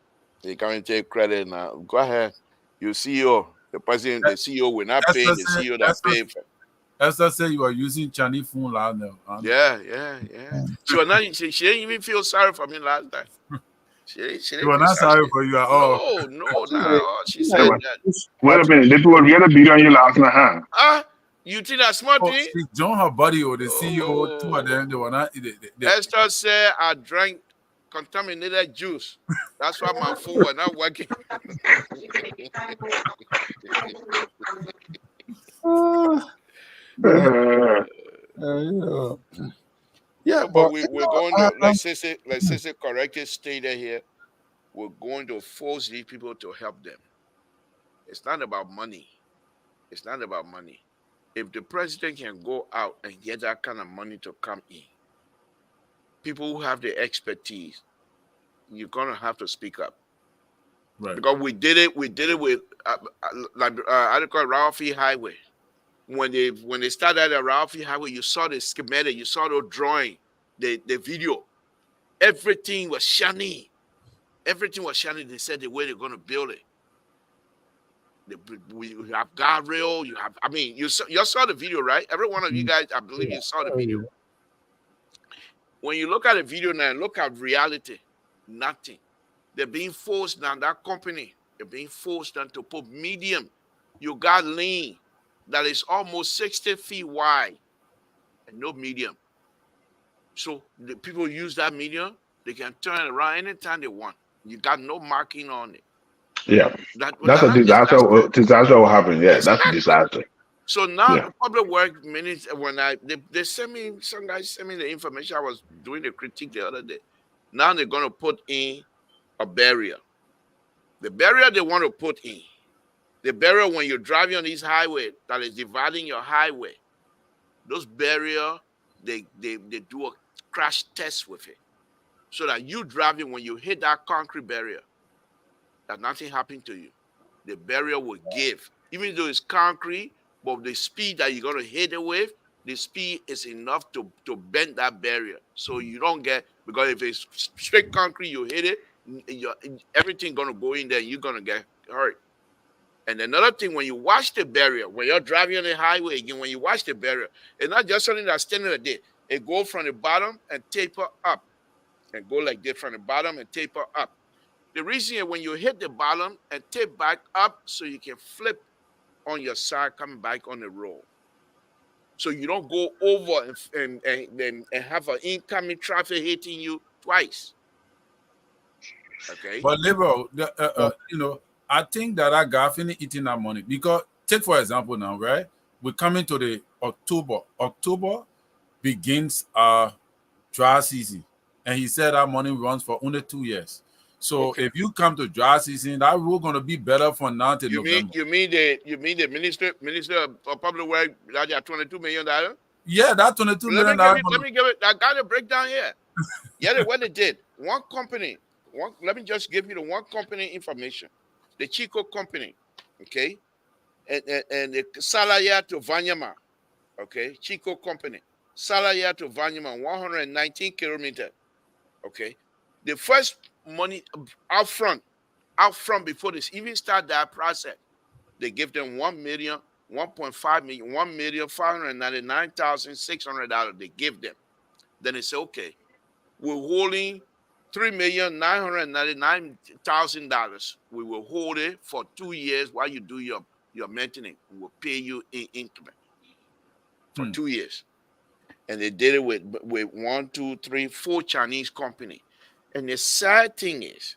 S7: They come and take credit now. Go ahead. You CEO, the president, the CEO will not pay the CEO that paid for.
S6: Esther said you are using Chinese phone last night.
S7: Yeah. So now she didn't even feel sorry for me last time. She
S6: was not sorry for you at all.
S7: No. She said that.
S3: Wait a minute. They were really beat on you last night, huh?
S7: You think that's smart thing?
S6: She joined her buddy or the CEO, two of them, they were not.
S7: Esther said I drank contaminated juice. That's why my phone was not working.
S2: Yeah,
S7: but we're going to, like Sissy correctly stated here, we're going to force these people to help them. It's not about money. It's not about money. If the president can go out and get that kind of money to come in, people who have the expertise, you're going to have to speak up.
S6: Right.
S7: Because we did it with I call it Ralphie Highway. When they started at Ralphie Highway, you saw the schematic, you saw the drawing, the video. Everything was shiny. Everything was shiny. They said the way they're going to build it. You have guardrail. You saw the video, right? Every one of you guys, I believe you saw the video. When you look at the video now, look at reality. Nothing. They're being forced now. That company, they're being forced now to put medium. You got lane that is almost 60 feet wide and no medium. So the people use that medium, they can turn it around anytime they want. You got no marking on it.
S3: Yeah. That's a disaster. Disaster will happen. Yeah, exactly. That's a disaster.
S7: So now the public work minutes, when they sent me, some guys sent me the information. I was doing the critique the other day. Now they're going to put in a barrier. The barrier they want to put in, the barrier when you're driving on this highway that is dividing your highway, those barrier, they do a crash test with it. So that you driving, when you hit that concrete barrier, that nothing happened to you. The barrier will give. Even though it's concrete, but the speed that you're going to hit it with, the speed is enough to bend that barrier. So you don't get, because if it's straight concrete, you hit it, everything going to go in there, you're going to get hurt. And another thing, when you watch the barrier, when you're driving on the highway again, when you watch the barrier, it's not just something that's standing there. It goes from the bottom and taper up. And go like this from the bottom and taper up. The reason is when you hit the bottom and tape back up so you can flip on your side coming back on the road. So you don't go over and have an incoming traffic hitting you twice. Okay.
S6: But liberal, I think that I got finished eating that money because take for example now, right? We're coming to the October. October begins our dry season, and he said that money runs for only 2 years. So
S7: Okay.
S6: if you come to dry season, that road gonna be better from now till November.
S7: You mean the minister of public works that got $22 million?
S6: Yeah, that $22 million.
S7: Let me give it. I got a breakdown here. Yeah, what they did. One company. Let me just give you the one company information. The Chico company. Okay. And the Salaya to Vanyama. Okay. Chico company. Salaya to Vanyama, 119 kilometers. Okay. The first money out front before this even start that process, they give them 1 million, 1.5 million, $1,599,600. They give them. Then they say, okay, we're holding $3,999,000. We will hold it for 2 years while you do your maintenance. We will pay you in increment for 2 years. And they did it with 1, 2, 3, 4 Chinese company. And the sad thing is,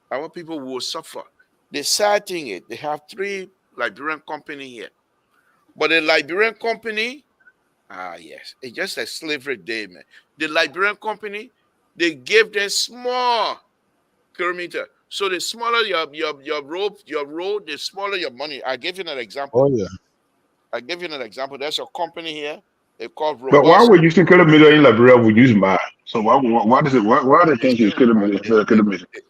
S7: our people will suffer. The sad thing is, they have 3 Liberian company here. But the Liberian company, yes, it's just a slavery day, man. The Liberian company, they give them small kilometer. So the smaller your road, the smaller your money. I give you an example.
S2: Oh yeah.
S7: I give you an example. There's a company here. They call Robust.
S3: But why would you using kilometer in Liberia? We use mile. So why does it? Why are they thinking kilometer?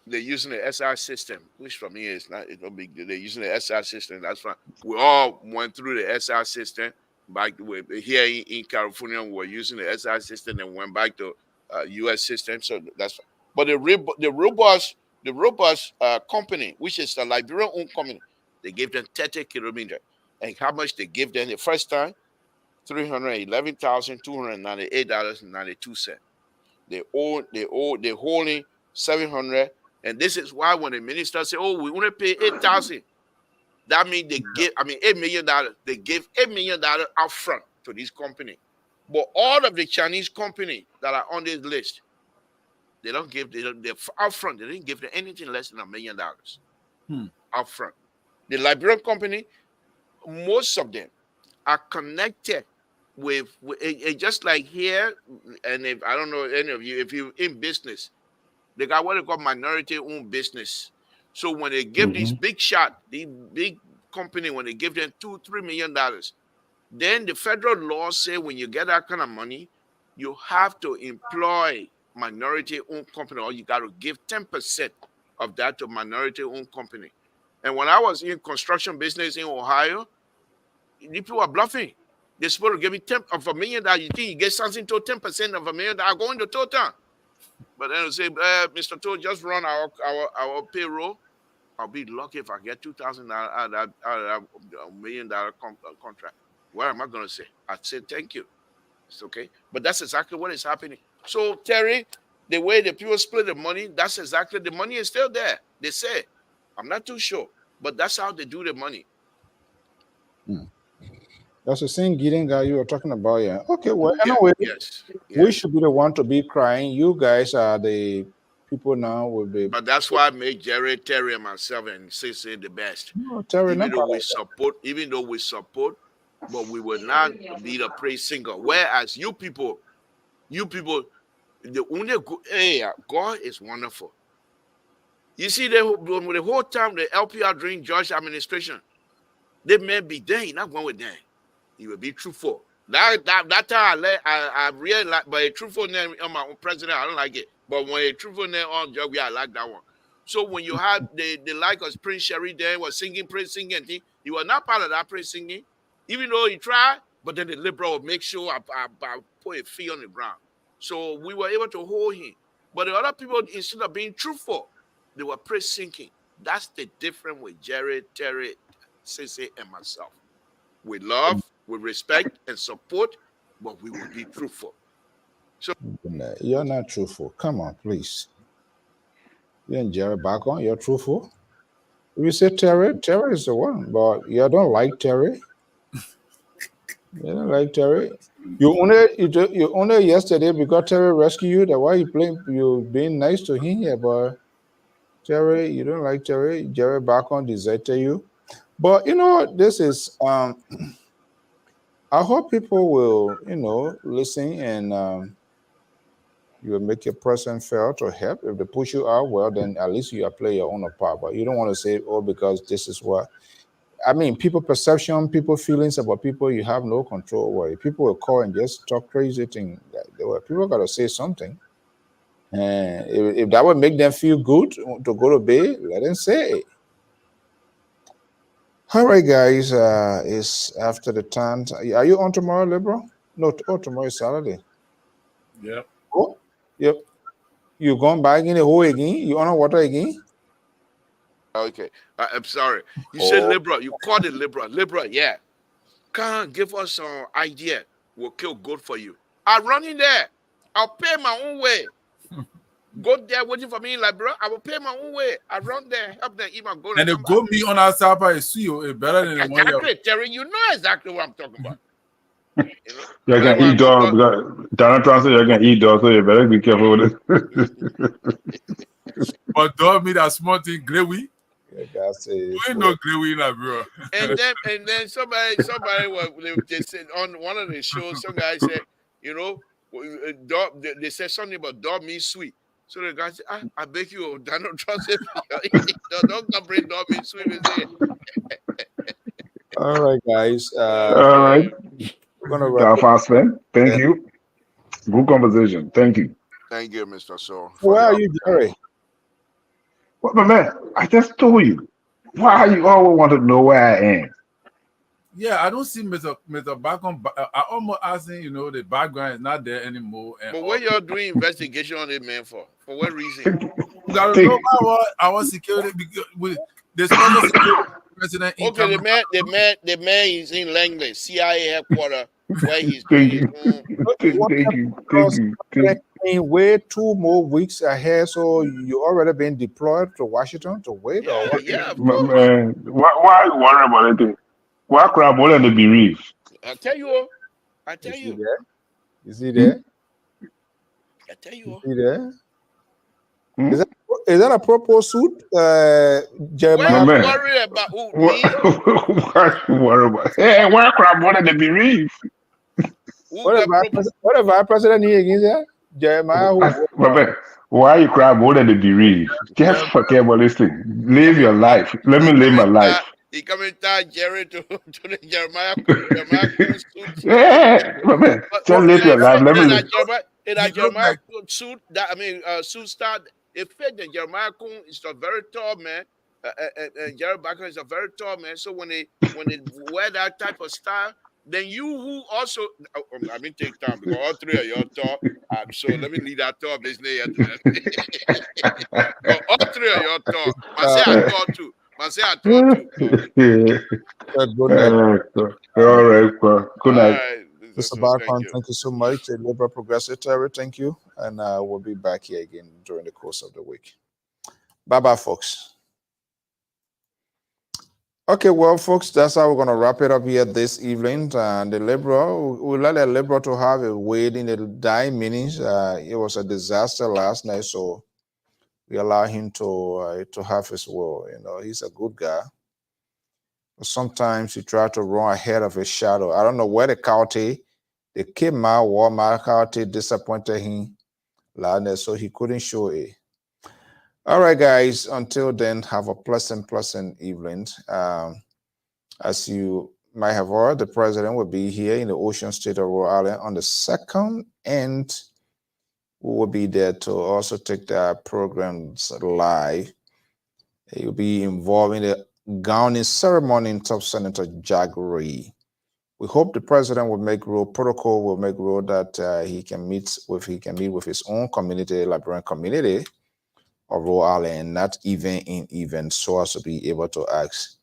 S7: They're using the SI system, which for me is not. It's no big deal. They're using the SI system. That's fine. We all went through the SI system. Back here in California, we were using the SI system and went back to US system. So that's fine. But the robust company, which is the Liberian owned company, they gave them 30 kilometers. And how much they give them the first time? $311,298.92. They're holding 700, and this is why when the minister say, "Oh, we want to pay 8,000," that means they give. $8 million. They give $8 million up front to this company, but all of the Chinese company that are on this list, they don't give. They're up front. They didn't give them anything less than $1 million up front. The Liberian company, most of them are connected with just like here, and if I don't know any of you, if you're in business, they got what they call minority-owned business. So when they give these big shot, the big company, when they give them $2-3 million, then the federal law say when you get that kind of money, you have to employ minority-owned company, or you got to give 10% of that to minority-owned company. And when I was in construction business in Ohio, people are bluffing. They're supposed to give me 10 of $1 million. You think you get something to 10% of $1 million going to total. But then they say, Mr. Toll, just run our payroll. I'll be lucky if I get $2,000 out of $1 million contract. What am I going to say? I said, thank you. It's okay. But that's exactly what is happening. So, Terry, the way the people split the money, that's exactly, the money is still there. They say, I'm not too sure, but that's how they do the money.
S2: That's the same Gideon guy you were talking about, yeah. Okay, well, anyway,
S7: yes.
S2: We should be the one to be crying. You guys are the people now with the.
S7: But that's why I made Jerry, Terry, and myself and say the best.
S2: No, Terry,
S7: even though we support, but we will not be the praise singer. Whereas you people, the only God is wonderful. You see, the whole time the LPR during George administration, they may be there, you're not going with them. You will be truthful. That time I realized, but a truthful name on my own president, I don't like it. But when a truthful name on job, I like that one. So when you have the like of Prince Sherry there was singing, praise singing, thing, you were not part of that praise singing, even though he tried. But then the liberal would make sure I put a fee on the ground. So we were able to hold him. But the other people, instead of being truthful, they were praise singing. That's the difference with Jerry, Terry, Sissy, and myself. With love, with respect and support, but we will be truthful. So
S2: you're not truthful. Come on, please. You and Jerry back on. You're truthful. We say Terry is the one, but you don't like Terry. You don't like Terry. You only yesterday because Terry rescued you. That's why you being nice to him here, but Terry, you don't like Terry. Jerry back on deserted you. But this is I hope people will listen and you will make your presence felt to help. If they push you out, well, then at least you are playing your own part. But you don't want to say, oh, because this is what I mean. People perception, people feelings about people you have no control over. People will call and just talk crazy things. People got to say something. And if that would make them feel good to go to bed, let them say it. All right, guys. It's after the time. Are you on tomorrow, Liberal? No. Tomorrow is Saturday.
S6: Yep.
S2: Oh, yep. You going back in the hole again? You on water again?
S7: Okay. I'm sorry. You said liberal. You called it liberal. Liberal, yeah. Come give us some idea. We'll kill good for you. I'll run in there. I'll pay my own way. Go there waiting for me like, bro, I will pay my own way. I run there, help them eat my gold.
S6: And the go me on our side is better than the one.
S7: Exactly, Terry. You know exactly what I'm talking about.
S3: You're gonna eat dog. Donald Trump said you're gonna eat dog, so you better be careful with
S6: it. But dog meat that small thing, gravy.
S2: Yeah, that's it.
S6: You ain't no gravy in that, bro.
S7: And then somebody they said on one of the shows, some guy said, dog. They said something about dog meat sweet. So the guy said, I beg you, Donald Trump said, don't come bring dog meat sweet with it.
S2: All right, guys.
S3: All right.
S2: We're gonna wrap
S3: up. Thank you. Good conversation. Thank you.
S7: Thank you, Mr. So.
S2: Where are you, Jerry?
S3: What, my man? I just told you. Why you always want to know where I am?
S6: Yeah, I don't see Mr. Bacon. I almost asking, the background is not there anymore.
S7: But what you're doing investigation on it, man, for what reason?
S6: We gotta know our security because there's no security president.
S7: Okay, the man is in Langley, CIA headquarters, where he's doing.
S3: Thank you.
S2: Wait 2 more weeks ahead, so you already been deployed to Washington to wait, or what?
S7: Yeah,
S3: man. Why you worry about anything? Why crap more than the bereaved?
S7: I tell you.
S2: Is he there?
S7: I tell you.
S2: Is he there? Is that a purple suit, Jeremiah?
S7: Why you worry about who?
S3: Why you worry about? Hey, why crap more than the bereaved?
S2: What if our president here against that? Jeremiah?
S3: Why you cry more than the bereaved? Just forget about this thing. Live your life. Let me live my life.
S7: He come and tie Jerry to the Jeremiah suit.
S3: Yeah, man. Just live your life. Let me live.
S7: In a Jeremiah suit, suit start. It fit the Jeremiah Kun is a very tall man, and Jerry Baker is a very tall man. So when they wear that type of style, then you who also, I mean, take time because all three of you are tall. So let me leave that tall business here. All three of you are tall. I say I tall too. I say I tall too.
S3: All right, bro. Good night.
S2: Mr. Barcon, thank you so much. Liberal Progressive Terry, thank you. And we'll be back here again during the course of the week. Bye-bye, folks. Okay, well, folks, that's how we're going to wrap it up here this evening. The Liberal, we let the Liberal to have a wait in the dying minutes. It was a disaster last night, so we allow him to have his will. He's a good guy. But sometimes he try to run ahead of his shadow. I don't know where the county, the kid my Walmart county disappointed him last night, so he couldn't show it. All right, guys, until then, have a pleasant evening. As you might have heard, the president will be here in the Ocean State of Rhode Island on the 2nd, and we will be there to also take the programs live. He will be involved in the gowning ceremony in top Senator Jack Ray. We hope the president will make rule, protocol will make rule that he can meet with his own community, Liberian community of Rhode Island, not even in events, so as to be able to ask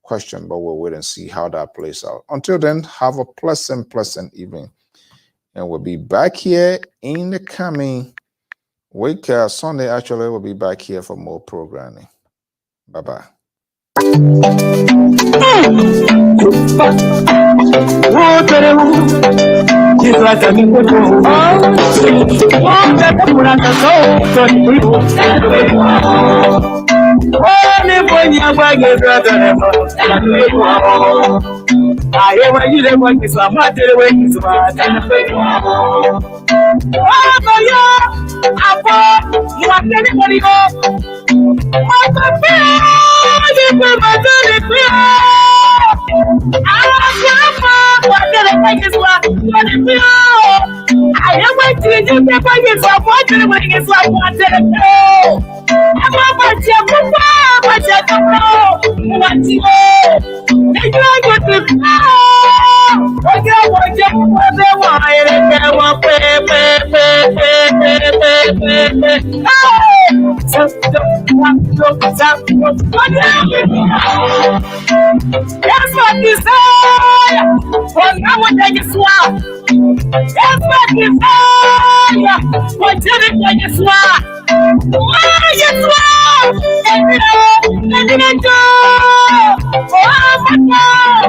S2: questions, but we'll wait and see how that plays out. Until then, have a pleasant evening. And we'll be back here in the coming week. Sunday, actually, we'll be back here for more programming. Bye-bye. Oh,
S1: I hear what you live on this one, what did it wait to my you want anybody go? What the you put my what did I make this one? What did you I am waiting to get back in some water when it's like what did it go? I'm about to go, what you go? They go with the what you that's what you say. Well, now what you swap. That's what you say. What did you swap? Why you swap? And you know, oh my God.